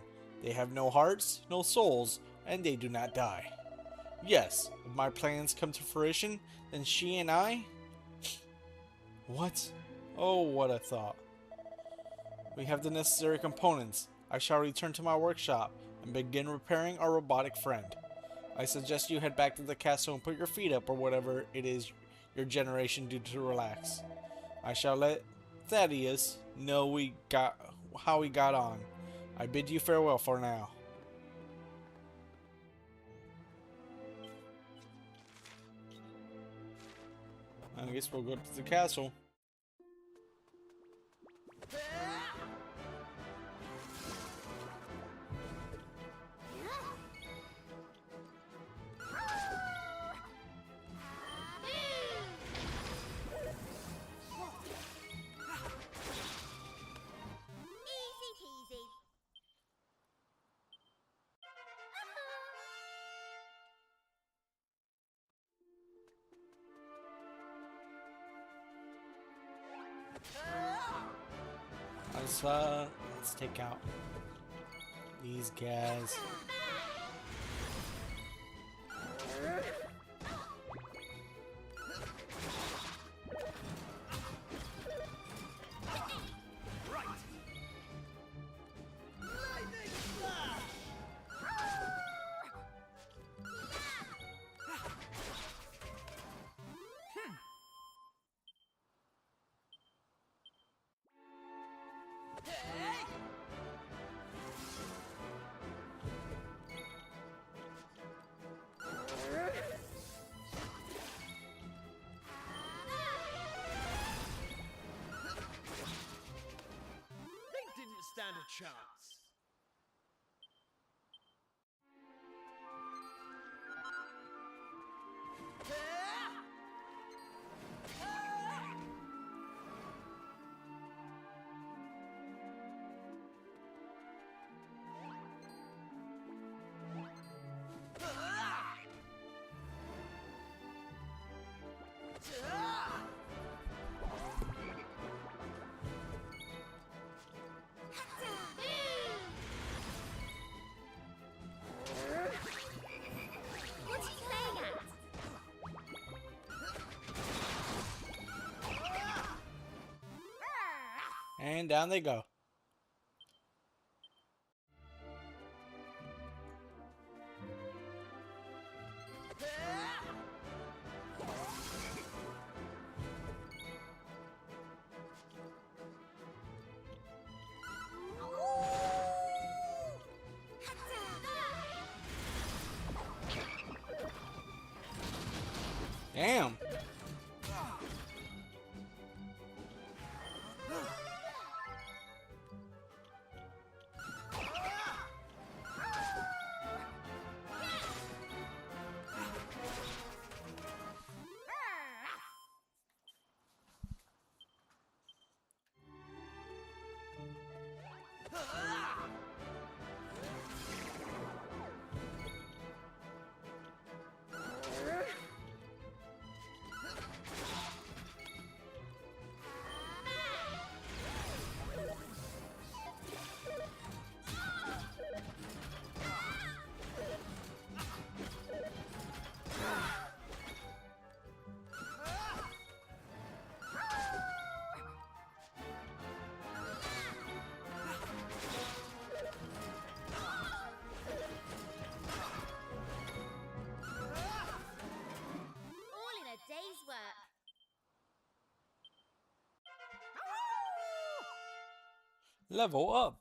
They have no hearts, no souls, and they do not die. Yes, if my plans come to fruition, then she and I... What? Oh, what a thought. We have the necessary components. I shall return to my workshop and begin repairing our robotic friend. I suggest you head back to the castle and put your feet up or whatever it is your generation do to relax. I shall let Thaddeus know how we got on. I bid you farewell for now. I guess we'll go to the castle. Let's take out these guys. And down they go. Damn. All in a day's work. Level up.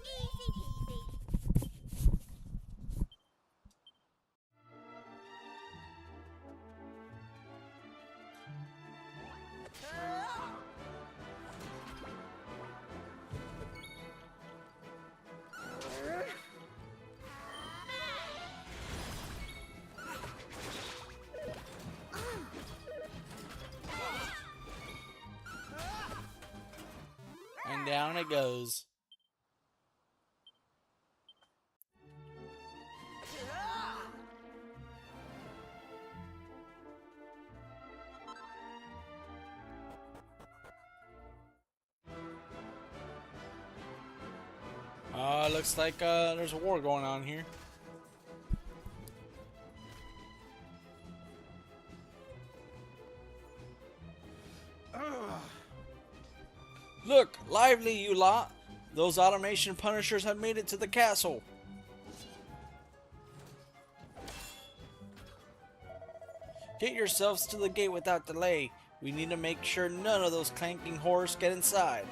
Easy peasy. And down it goes. Looks like there's a war going on here. Look, lively, you lot! Those automation punishers have made it to the castle. Get yourselves to the gate without delay. We need to make sure none of those clanking horrors get inside.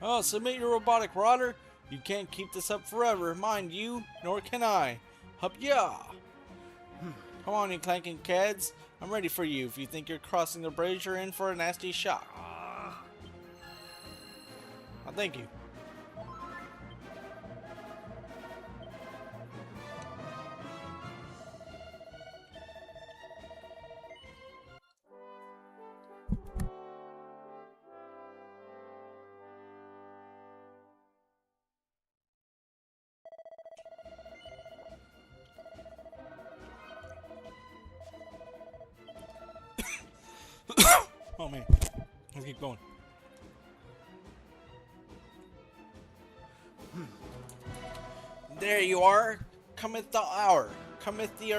Oh, submit your robotic rotter. You can't keep this up forever, mind you, nor can I. Hup ya! Come on, you clanking cads. I'm ready for you if you think you're crossing the bridge. You're in for a nasty shock. Oh, thank you. Oh man, let's keep going. There you are. Cometh the hour. Cometh the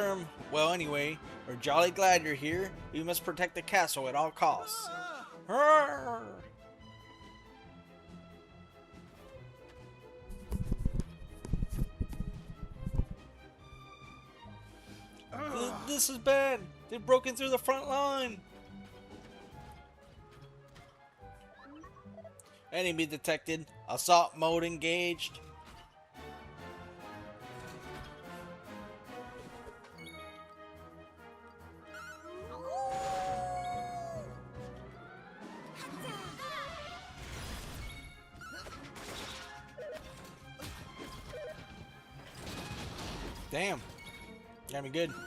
well anyway, we're jolly glad you're here. We must protect the castle at all costs. Roar! This is bad. They've broken through the front line. Enemy detected. Assault mode engaged. Damn. Got me good. Don't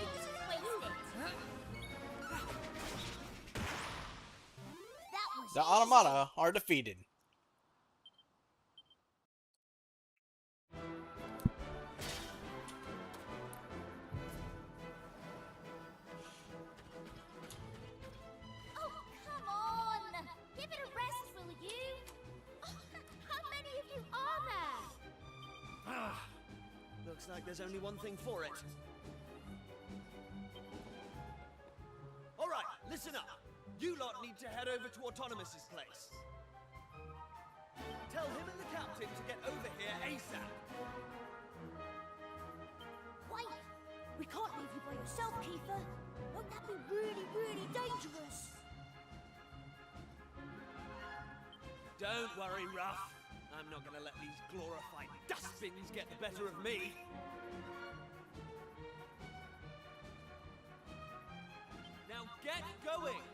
waste it. That was The easy. automata are defeated. Oh, come on! Give it a rest, will you? Oh, how many of you are there? Ah, looks like there's only one thing for it. All right, listen up. You lot need to head over to Autonomous's place. Tell him and the captain to get over here ASAP. Wait! We can't leave you by yourself, Kiefer. Won't that be really, really dangerous? Don't worry, Ruff. I'm not gonna let these glorified dustbins get the better of me. Now get going!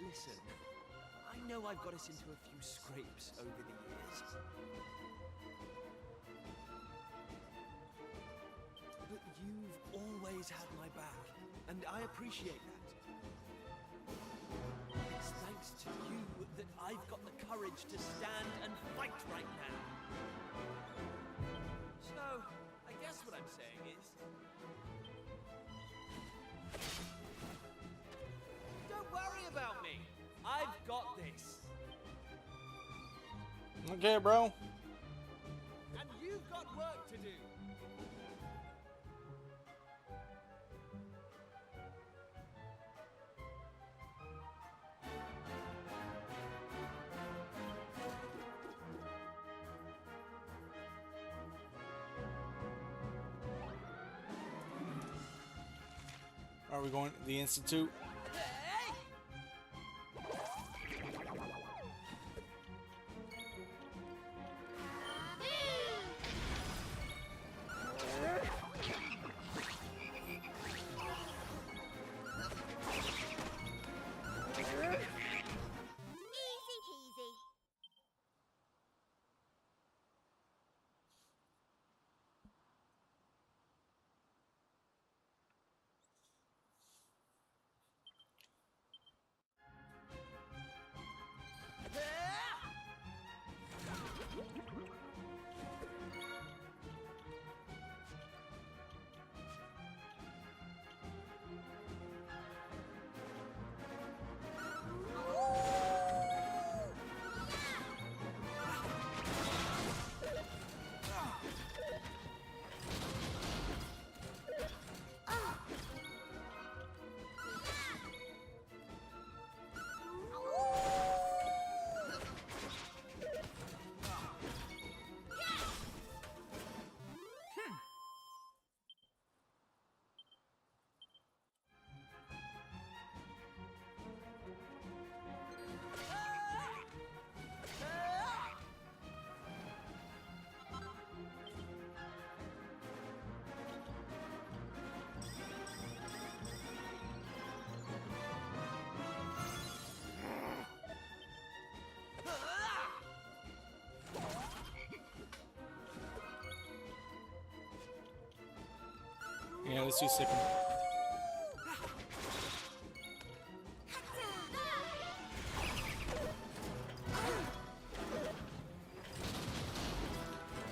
Listen, I know I've got us into a few scrapes over the years. But you've always had my back, and I appreciate that. It's thanks to you that I've got the courage to stand and fight right now. So, I guess what I'm saying is... don't worry about me. I've got this. Okay, bro. And you've got work to do. Are we going to the Institute? Easy peasy. Yeah, let's do Sycamore.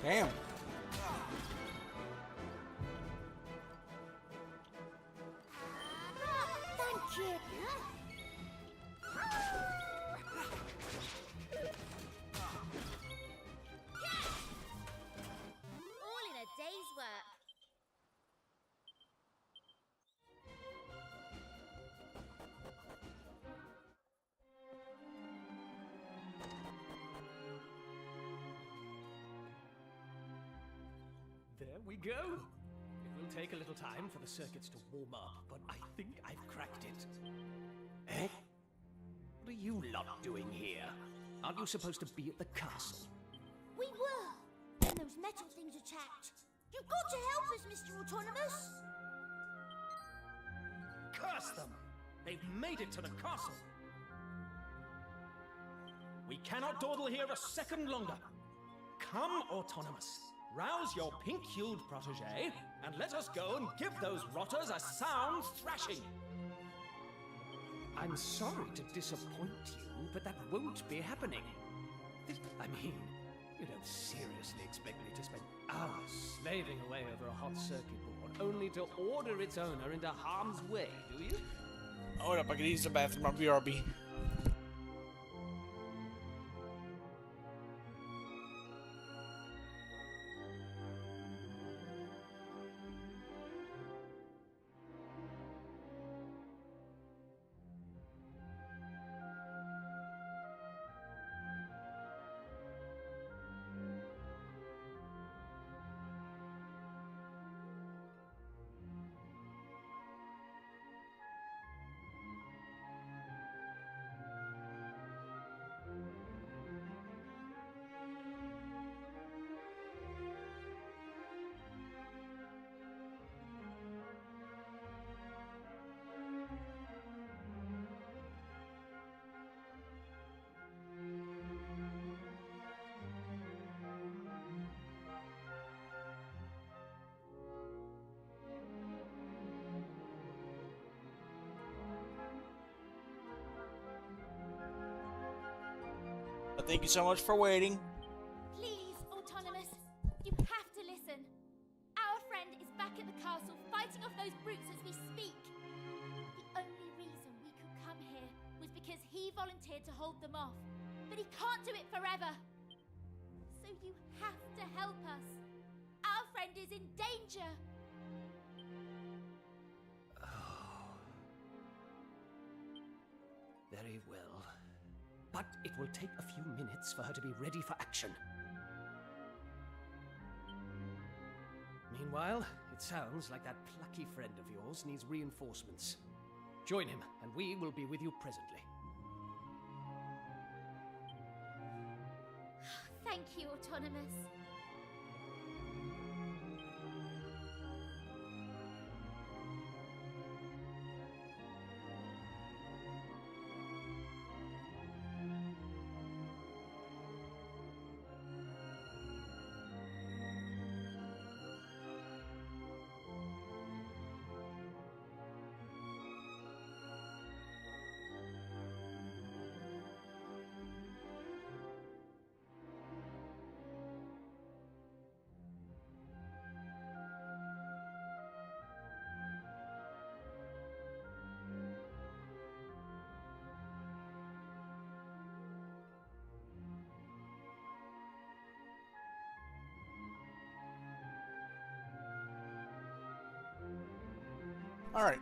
Damn. Thank you. All in a day's work. There we go. It will take a little time for the circuits to warm up, but I think I've cracked it. Eh? What are you lot doing here? Aren't you supposed to be at the castle? We were. Then those metal things attacked. You've got to help us, Mr. Autonomous. Curse them! They've made it to the castle! We cannot dawdle here a second longer. Come, Autonomous. Rouse your pink-hued protege, and let us go and give those rotters a sound thrashing. I'm sorry to disappoint you, but that won't be happening. I mean, you don't seriously expect me to spend hours slaving away over a hot circuit board, only to order its owner into harm's way, do you? Hold up, I can use the bathroom on BRB. Thank you so much for waiting. Please, Autonomous, you have to listen. Our friend is back at the castle fighting off those brutes as we speak. The only reason we could come here was because he volunteered to hold them off. But he can't do it forever. So you have to help us. Our friend is in danger. Very well. But it will take a few minutes for her to be ready for action. Meanwhile, it sounds like that plucky friend of yours needs reinforcements. Join him, and we will be with you presently. Thank you, Autonomous. All right.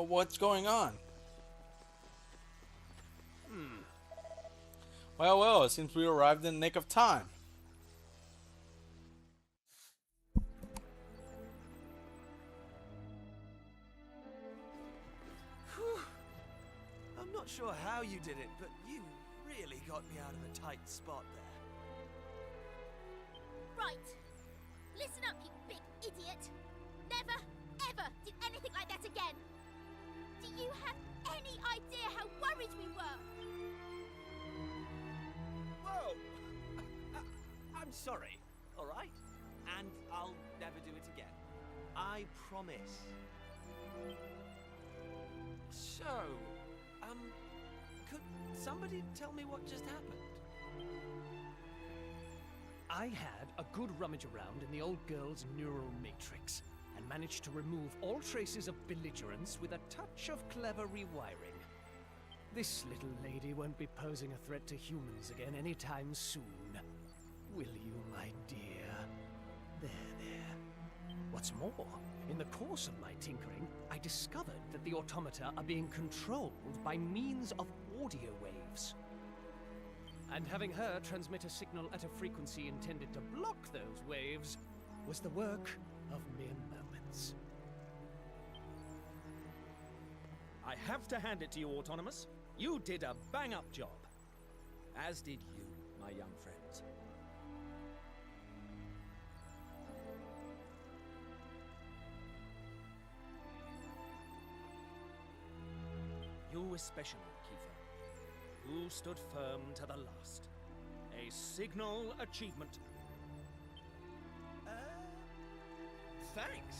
What's going on? Well, it seems we arrived in the nick of time. I'm not sure how you did it, but you really got me out of a tight spot there. Right. Listen up, you big idiot. Never, ever did anything like that again. Do you have any idea how worried we were? Whoa! I'm sorry, alright? And I'll never do it again. I promise. So, could somebody tell me what just happened? I had a good rummage around in the old girl's neural matrix and managed to remove all traces of belligerence with a touch of clever rewiring. This little lady won't be posing a threat to humans again anytime soon. Will you, my dear? There. What's more, in the course of my tinkering, I discovered that the automata are being controlled by means of audio waves. And having her transmit a signal at a frequency intended to block those waves was the work of mere moments. I have to hand it to you, Autonomous. You did a bang-up job. As did you, my young friends. You especially, Kiefer. You stood firm to the last. A signal achievement. Thanks.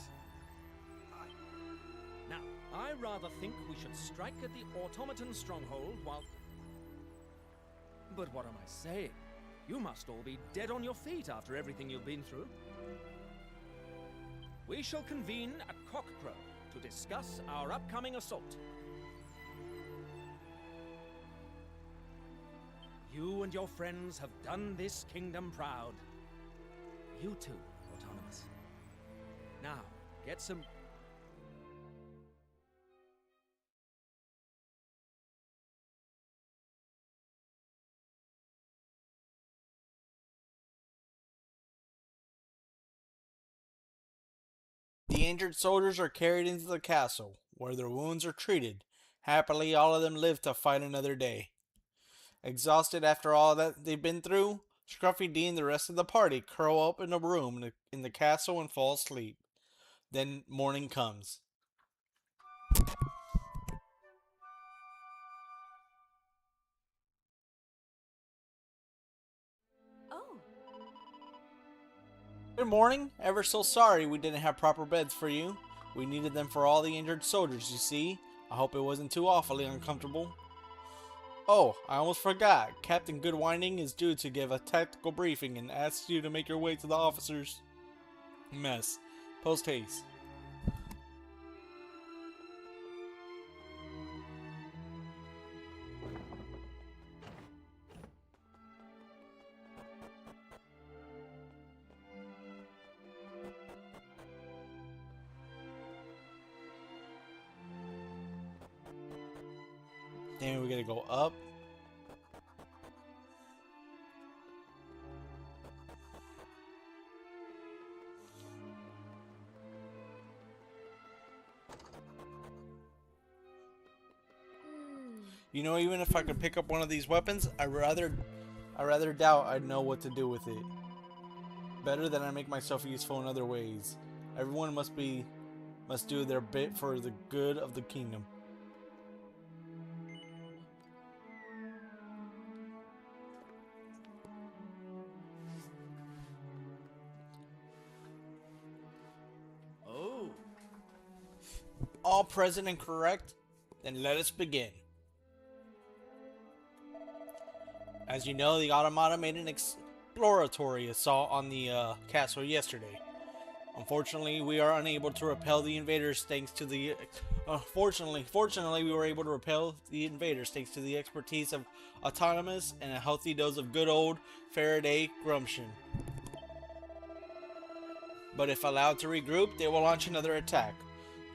Now, I rather think we should strike at the automaton stronghold while... But what am I saying? You must all be dead on your feet after everything you've been through. We shall convene at cockcrow to discuss our upcoming assault. You and your friends have done this kingdom proud. You too, Autonomous. Now, get some... The injured soldiers are carried into the castle, where their wounds are treated. Happily, all of them live to fight another day. Exhausted after all that they've been through, Scruffy D and the rest of the party curl up in a room in the castle and fall asleep. Then morning comes. Oh, Good morning. Ever so sorry we didn't have proper beds for you. We needed them for all the injured soldiers, you see. I hope it wasn't too awfully uncomfortable. Oh, I almost forgot. Captain Goodwinding is due to give a tactical briefing and asks you to make your way to the officers' mess. Post haste. Then we gotta go up. You know, even if I could pick up one of these weapons, I rather doubt I'd know what to do with it. Better that I make myself useful in other ways. Everyone must do their bit for the good of the kingdom. Oh. All present and correct? Then let us begin. As you know, the automata made an exploratory assault on the castle yesterday. Unfortunately, we are unable to repel the invaders thanks to the... Fortunately, we were able to repel the invaders thanks to the expertise of Autonomous and a healthy dose of good old Faraday gumption. But if allowed to regroup, they will launch another attack.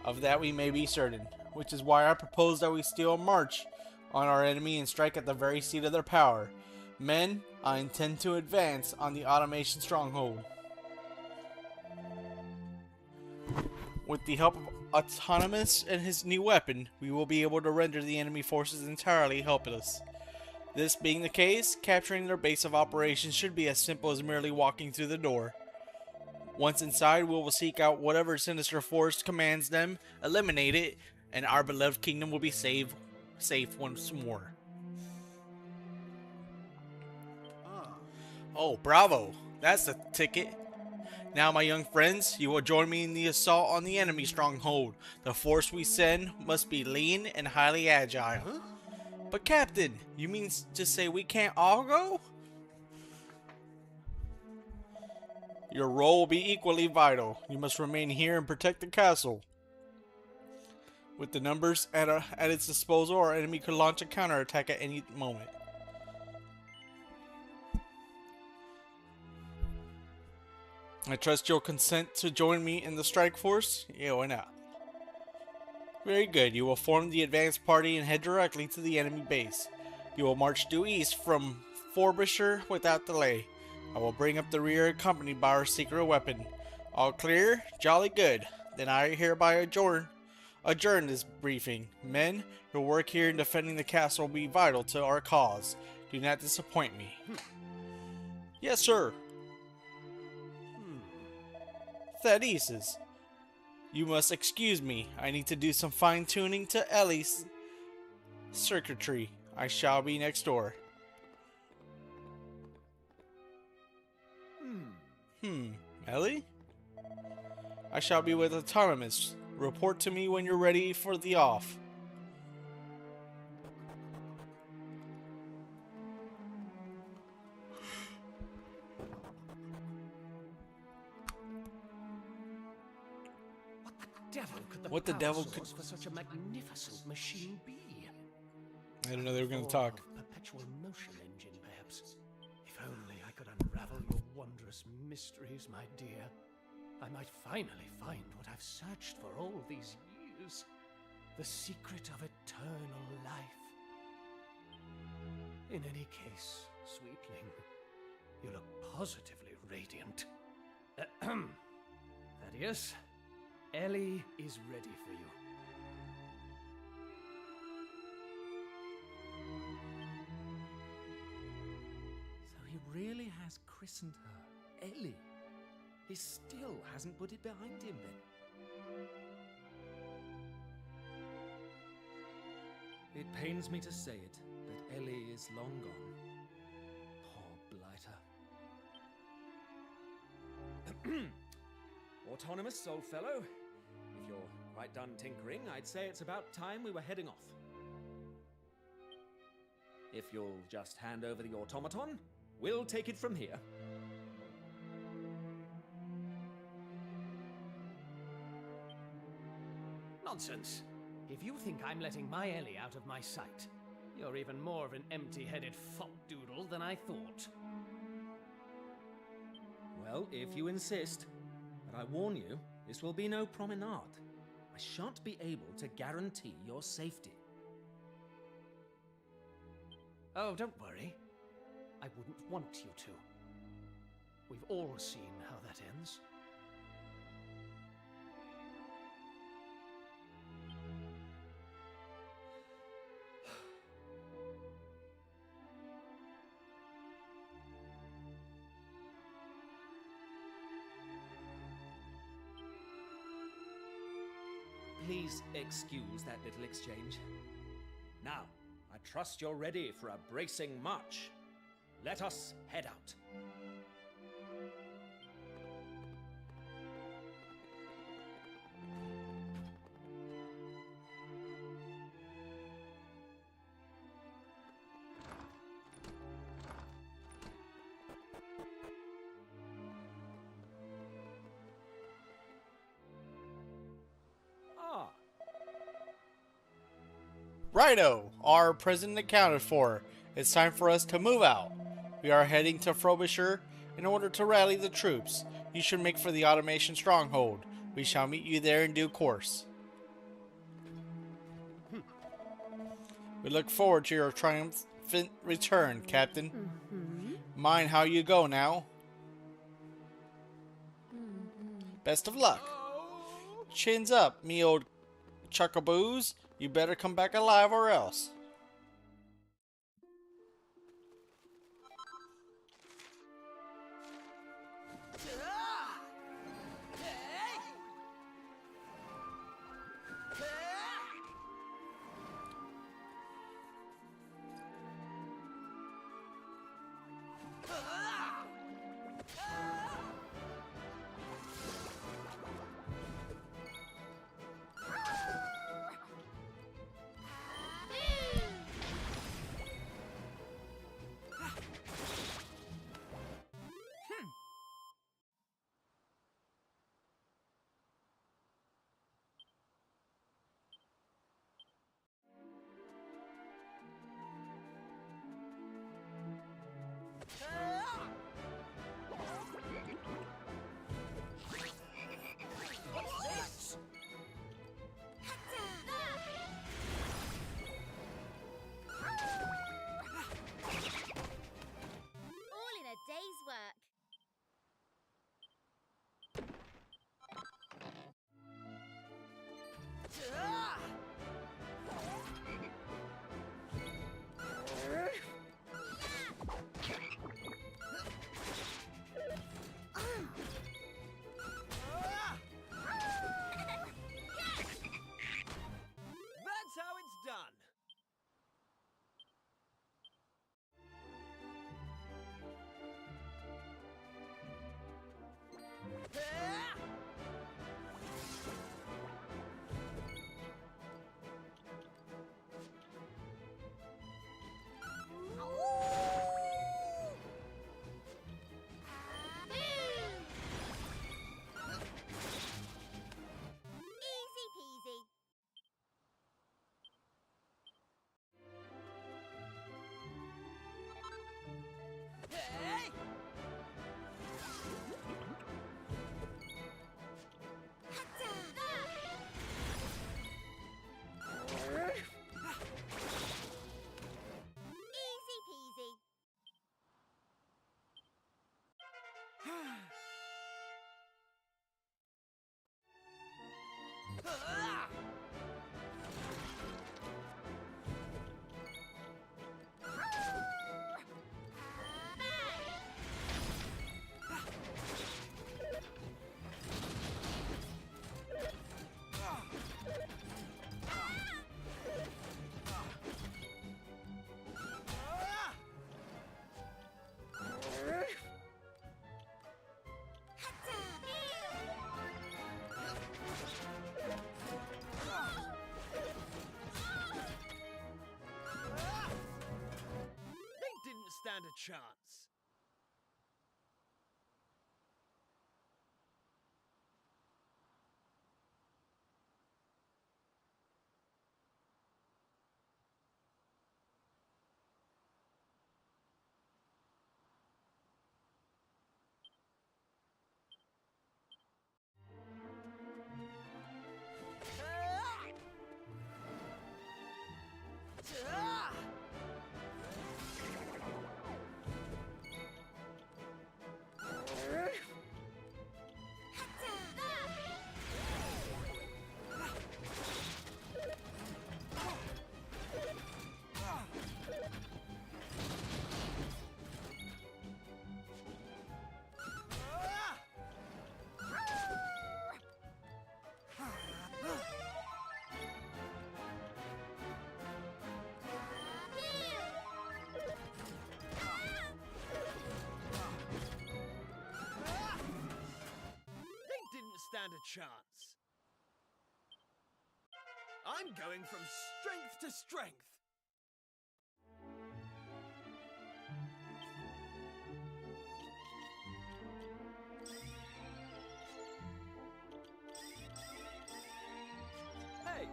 Of that we may be certain. which is why I propose that we steal a march on our enemy and strike at the very seat of their power. Men, I intend to advance on the automation stronghold. With the help of Autonomous and his new weapon, we will be able to render the enemy forces entirely helpless. This being the case, capturing their base of operations should be as simple as merely walking through the door. Once inside, we will seek out whatever sinister force commands them, eliminate it, and our beloved kingdom will be safe once more. Oh, bravo! That's the ticket. Now, my young friends, you will join me in the assault on the enemy stronghold. The force we send must be lean and highly agile. Huh? But Captain, you mean to say we can't all go? Your role will be equally vital. You must remain here and protect the castle. With the numbers at its disposal, our enemy could launch a counterattack at any moment. I trust you'll consent to join me in the strike force? Yeah, why not? Very good. You will form the advance party and head directly to the enemy base. You will march due east from Frobisher without delay. I will bring up the rear accompanied by our secret weapon. All clear? Jolly good. Then I hereby adjourn this briefing. Men, your work here in defending the castle will be vital to our cause. Do not disappoint me. Yes, sir. Thaddeus, you must excuse me. I need to do some fine-tuning to Ellie's circuitry. I shall be next door. Ellie? I shall be with Autonomous. Report to me when you're ready for the off. What the devil could for such a magnificent machine be? I didn't know they were going to talk. Perpetual motion engine, perhaps. If only I could unravel your wondrous mysteries, my dear. I might finally find what I've searched for all these years. The secret of eternal life. In any case, sweetling, you look positively radiant. Thaddeus, Ellie is ready for you. So he really has christened her Ellie. He still hasn't put it behind him then. It pains me to say it, but Ellie is long gone. Poor blighter. Autonomous, old fellow. If you're quite done tinkering, I'd say it's about time we were heading off. If you'll just hand over the automaton, we'll take it from here. Nonsense. If you think I'm letting my Ellie out of my sight, you're even more of an empty-headed fop-doodle than I thought. Well, if you insist. But I warn you, this will be no promenade. I shan't be able to guarantee your safety. Oh, don't worry. I wouldn't want you to. We've all seen how that ends. Please excuse that little exchange. Now, I trust you're ready for a bracing march. Let us head out. Righto! Our president accounted for. It's time for us to move out. We are heading to Frobisher in order to rally the troops. You should make for the automation stronghold. We shall meet you there in due course. We look forward to your triumphant return, Captain. Mind how you go now. Best of luck. Chins up, me old chuckaboos. You better come back alive or else. All in a day's work. That's how it's done. Easy peasy. Hey! Easy peasy. They didn't stand a chance. They didn't stand a chance. I'm going from strength to strength. Hey!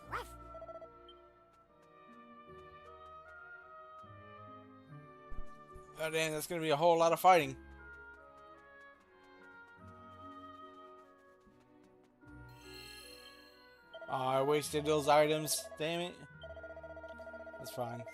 Ruff. Oh damn, that's gonna be a whole lot of fighting. Oh, I wasted those items. Damn it. That's fine.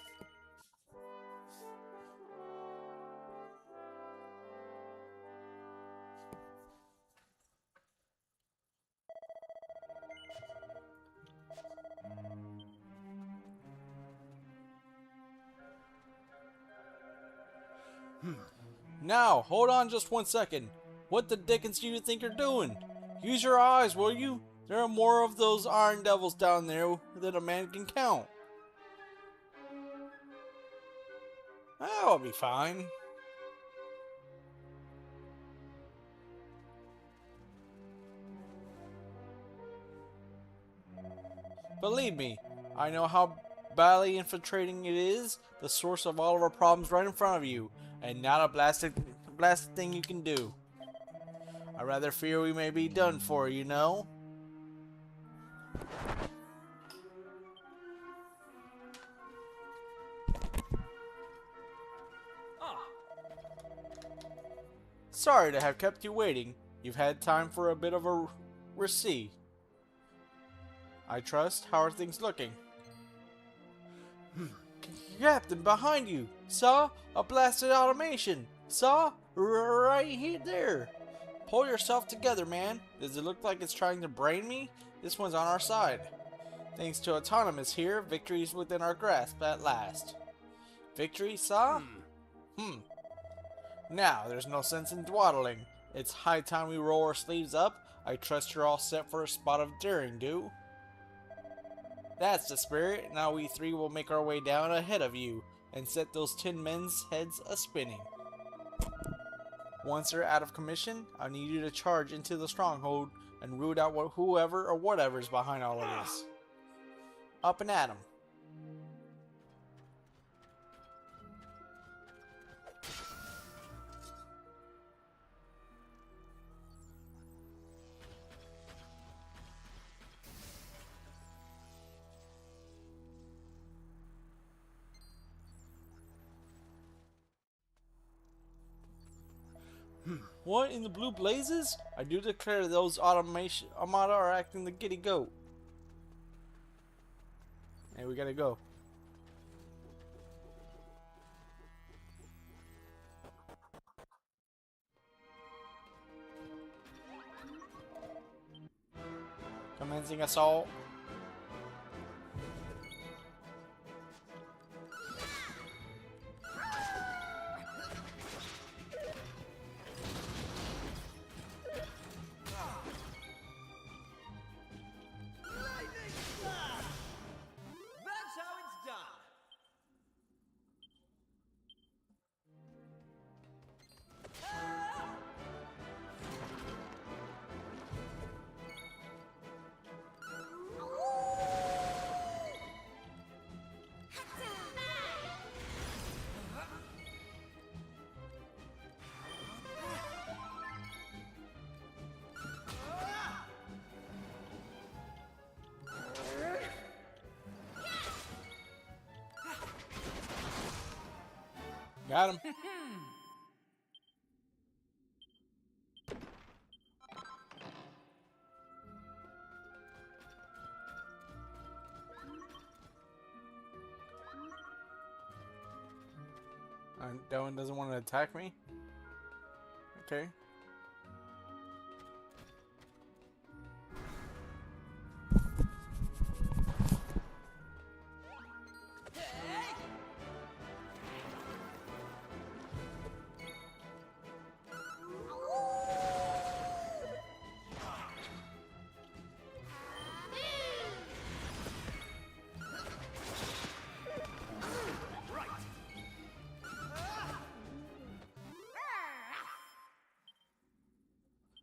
Now, hold on just 1 second. What the dickens do you think you're doing? Use your eyes, will you? There are more of those iron devils down there than a man can count. I'll be fine. Believe me, I know how badly infiltrating it is, the source of all of our problems right in front of you, and not a blasted thing you can do. I rather fear we may be done for, you know? Sorry to have kept you waiting. You've had time for a bit of a receipt. I trust. How are things looking? Captain, behind you! Saw? A blasted automation! Saw? Right here, there! Pull yourself together, man. Does it look like it's trying to brain me? This one's on our side. Thanks to Autonomous here, victory is within our grasp at last. Victory, Saw? Now, there's no sense in dawdling. It's high time we roll our sleeves up. I trust you're all set for a spot of daring do. That's the spirit. Now we three will make our way down ahead of you and set those tin men's heads a-spinning. Once they're out of commission, I need you to charge into the stronghold and root out whoever or whatever's behind all of this. Up and at 'em. What in the blue blazes? I do declare those automata are acting the giddy goat. Hey, we gotta go. Commencing assault. That's how it's done. Got him. That one doesn't want to attack me? Okay.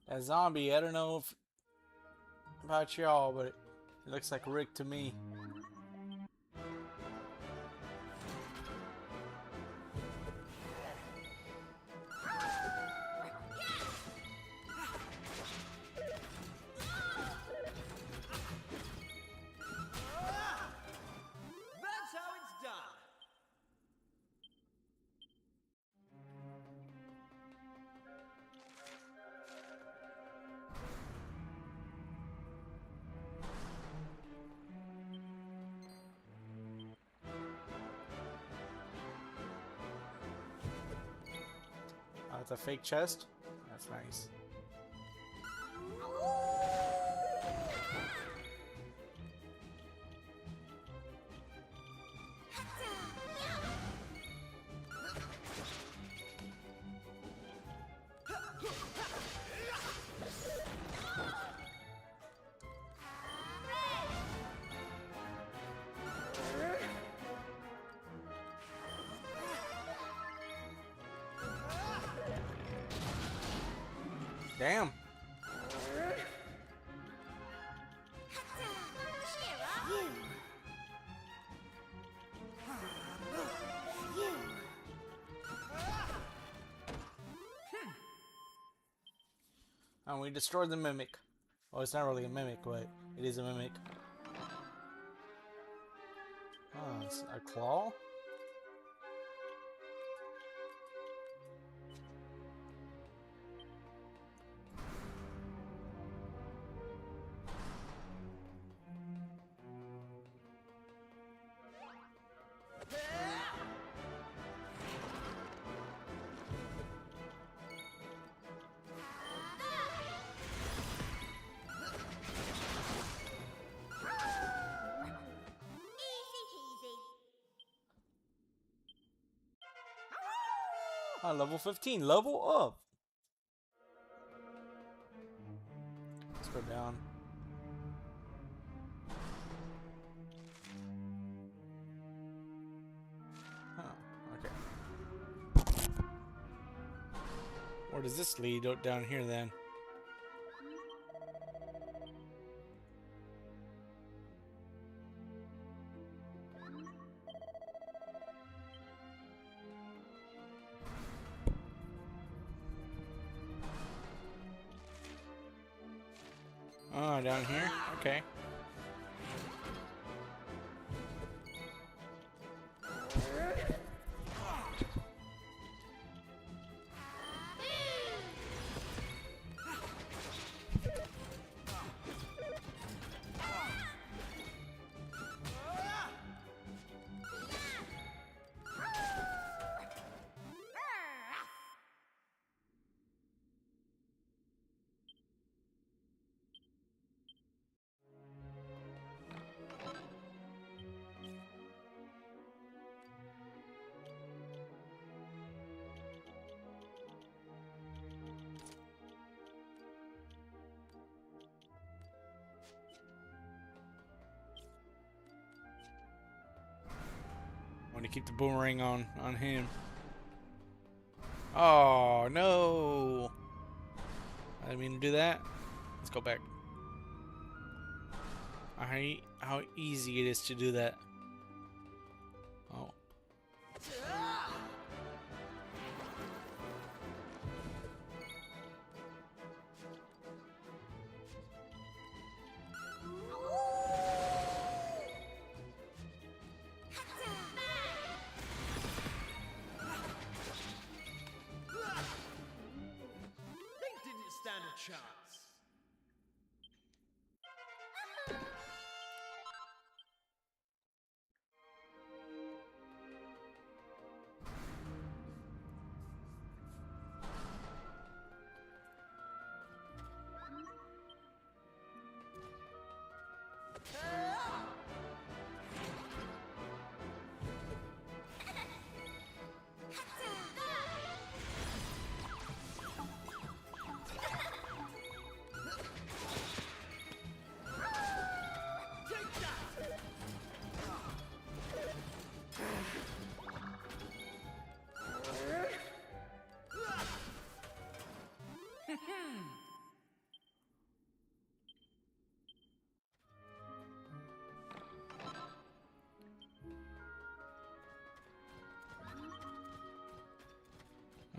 That zombie, I don't know about y'all, but it looks like Rick to me. That's how it's done. the fake chest. That's nice. Damn. And we destroyed the mimic. Oh, it's not really a mimic, but it is a mimic. Oh, it's a claw? Level 15, level up. Let's go down. Huh, okay. Where does this lead? Oh, down here then. Oh, down here? Okay. Want to keep the boomerang on him. Oh no! I didn't mean to do that. Let's go back. How easy it is to do that. Oh. Stand a chance.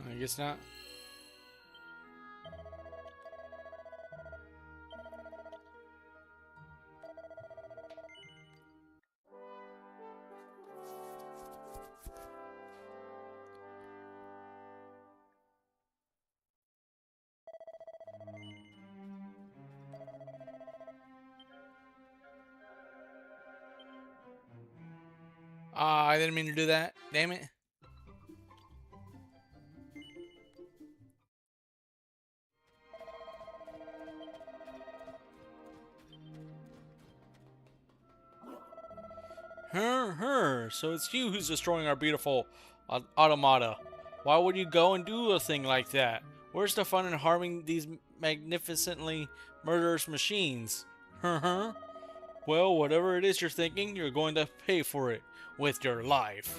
I guess not. I didn't mean to do that. Damn it. So it's you who's destroying our beautiful automata. Why would you go and do a thing like that? Where's the fun in harming these magnificently murderous machines? Well, whatever it is you're thinking, you're going to pay for it with your life.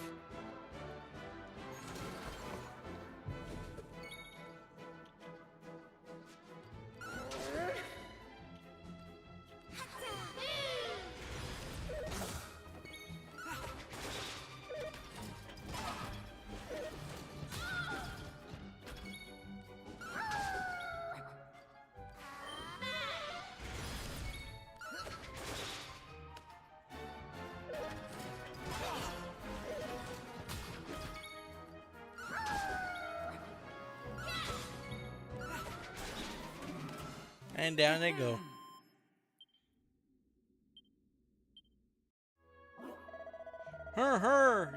And down they go.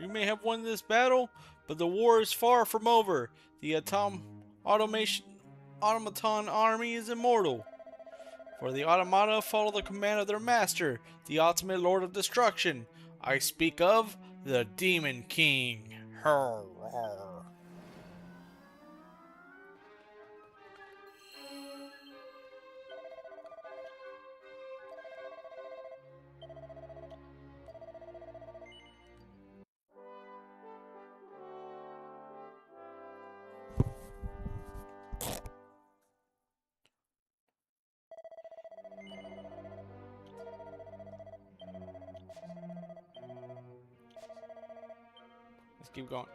You may have won this battle, but the war is far from over. The automaton army is immortal. For the automata follow the command of their master, the ultimate lord of destruction. I speak of the Demon King. Let's keep going.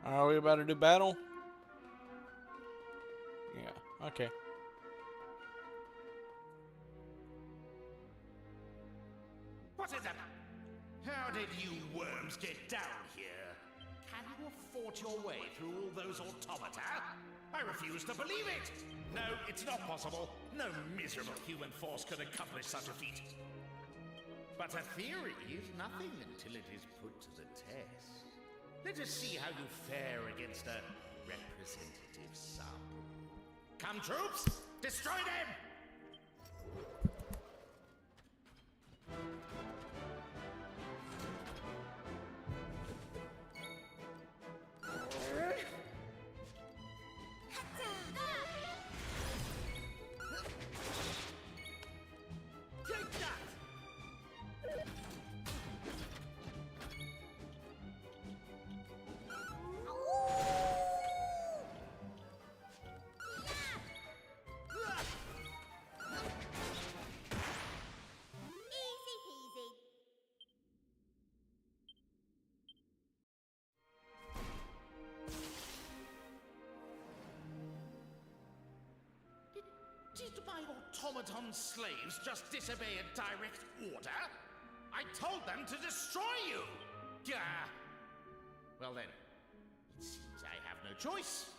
Are we about to do battle? Yeah, okay. What is it? How did you worms get down here? Can you have fought your way through all those automata? I refuse to believe it! No, it's not possible. No miserable human force could accomplish such a feat. But a theory is nothing until it is put to the test. Let us see how you fare against a representative sample. Come, troops! Destroy them! Did my automaton slaves just disobey a direct order? I told them to destroy you! Gah! Well then, it seems I have no choice.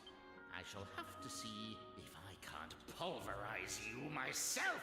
I shall have to see if I can't pulverize you myself!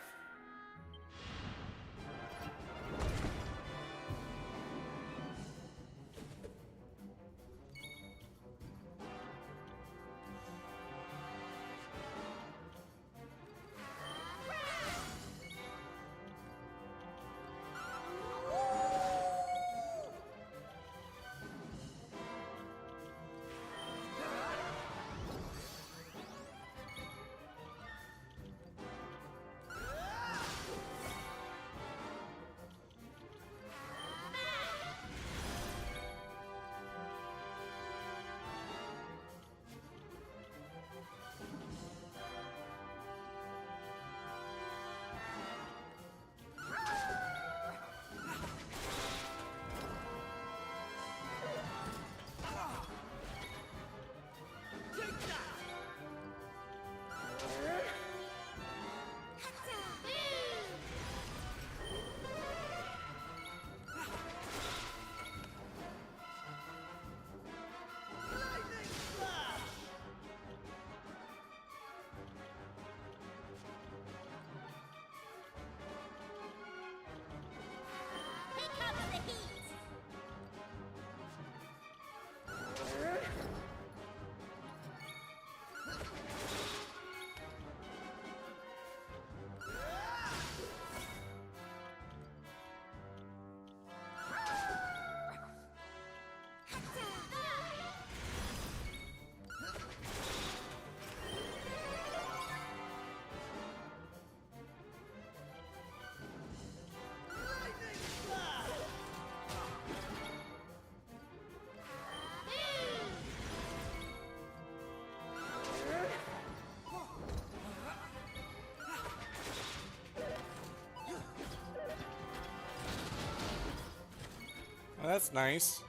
That's nice.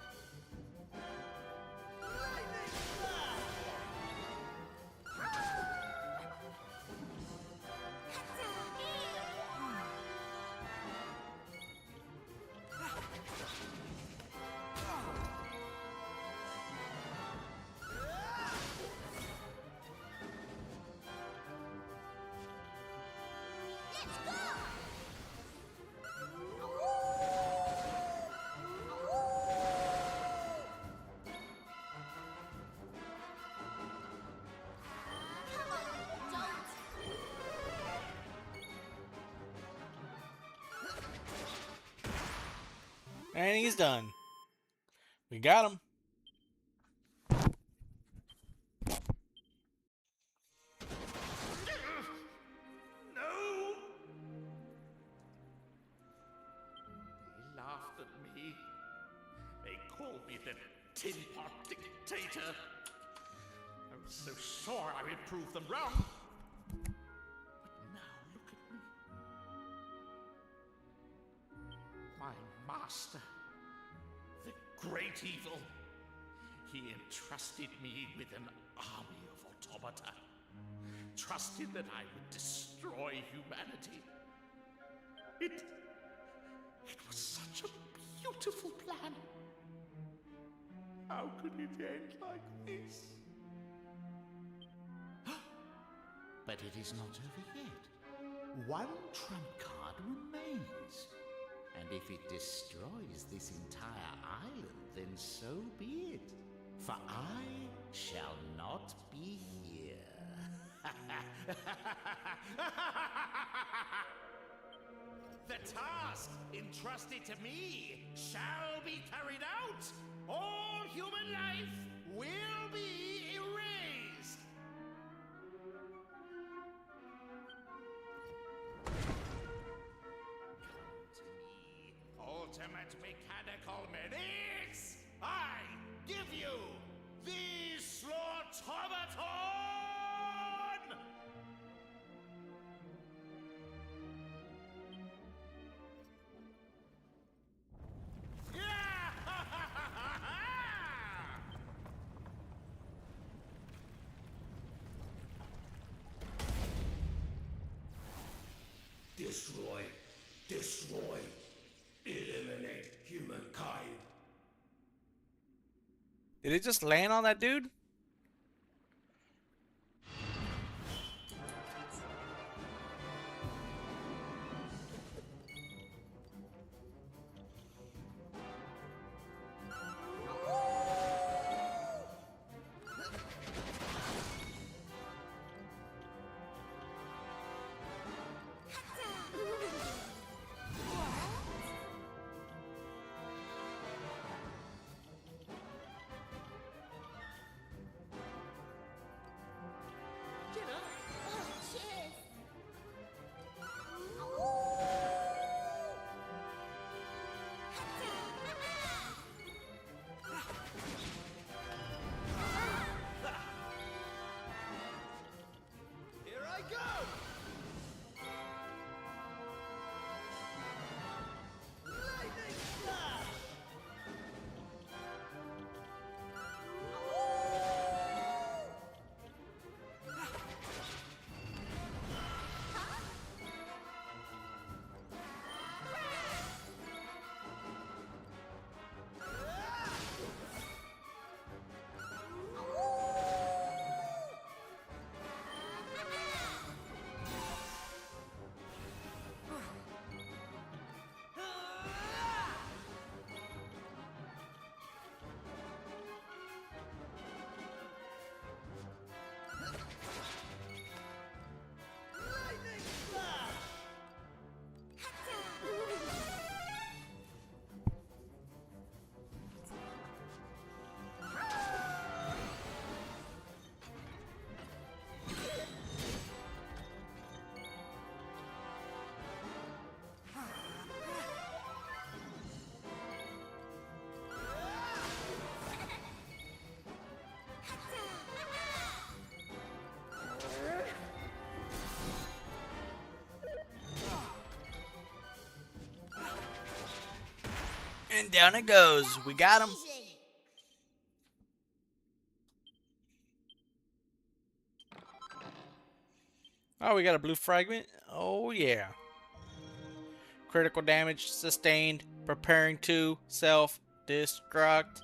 And he's done. We got him. No! They laughed at me. They called me the Tin Pot Dictator. I was so sure I would prove them wrong. But now look at me. My master, the great evil, he entrusted me with an army of automata. Trusted that I would destroy humanity. It was such a beautiful plan. How could it end like this? But it is not over yet. One trump card remains. And if it destroys this entire island, then so be it. For I shall not be here. The task entrusted to me shall be carried out. All human life will be erased. Come to me, ultimate mechanical medics. I give you the Slaughtomaton! Destroy, destroy, eliminate humankind. Did it just land on that dude? And down it goes. We got him. Oh, we got a blue fragment. Oh, yeah. Critical damage sustained. Preparing to self-destruct.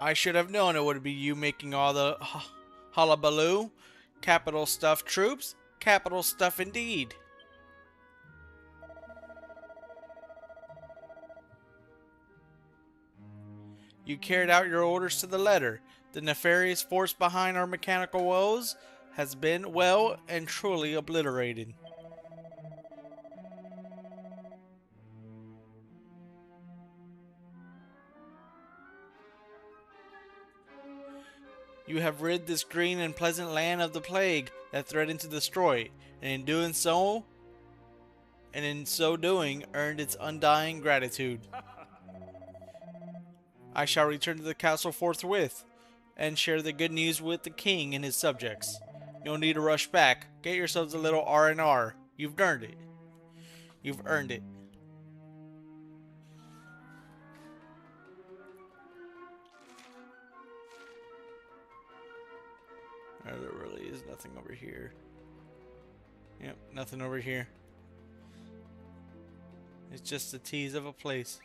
I should have known it would be you making all the hullabaloo. Capital stuff, troops. Capital stuff indeed. You carried out your orders to the letter. The nefarious force behind our mechanical woes has been well and truly obliterated. You have rid this green and pleasant land of the plague that threatened to destroy it, and in so doing, earned its undying gratitude. I shall return to the castle forthwith, and share the good news with the king and his subjects. You'll need to rush back. Get yourselves a little R&R. You've earned it. You've earned it. There really is nothing over here. Yep, nothing over here. It's just a tease of a place.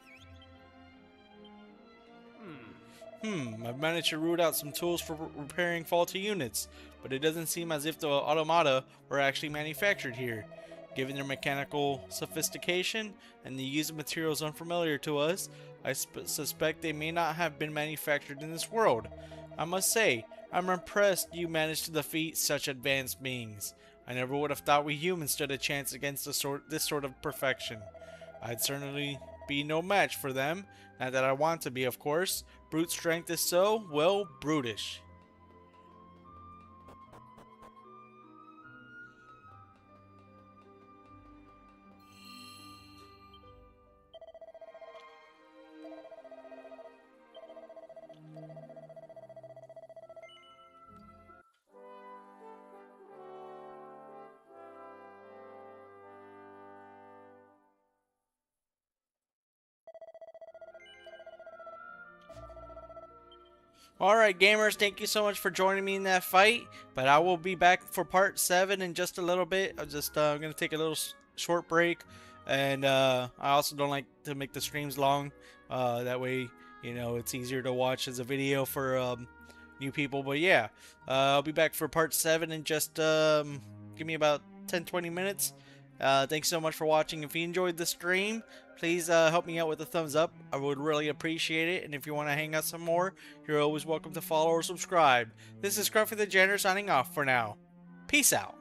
I've managed to root out some tools for repairing faulty units, but it doesn't seem as if the automata were actually manufactured here. Given their mechanical sophistication and the use of materials unfamiliar to us, I suspect they may not have been manufactured in this world. I must say, I'm impressed you managed to defeat such advanced beings. I never would have thought we humans stood a chance against this sort of perfection. I'd certainly be no match for them, not that I want to be, of course. Brute strength is so, well, brutish. Alright gamers, thank you so much for joining me in that fight, but I will be back for part 7 in just a little bit. I'm going to take a little short break, and I also don't like to make the streams long, that way, you know, it's easier to watch as a video for new people. But yeah, I'll be back for part 7 in just, give me about 10-20 minutes. Thanks so much for watching. If you enjoyed the stream, please help me out with a thumbs up. I would really appreciate it. And if you want to hang out some more, you're always welcome to follow or subscribe. This is ScruffyDJanitor signing off for now. Peace out.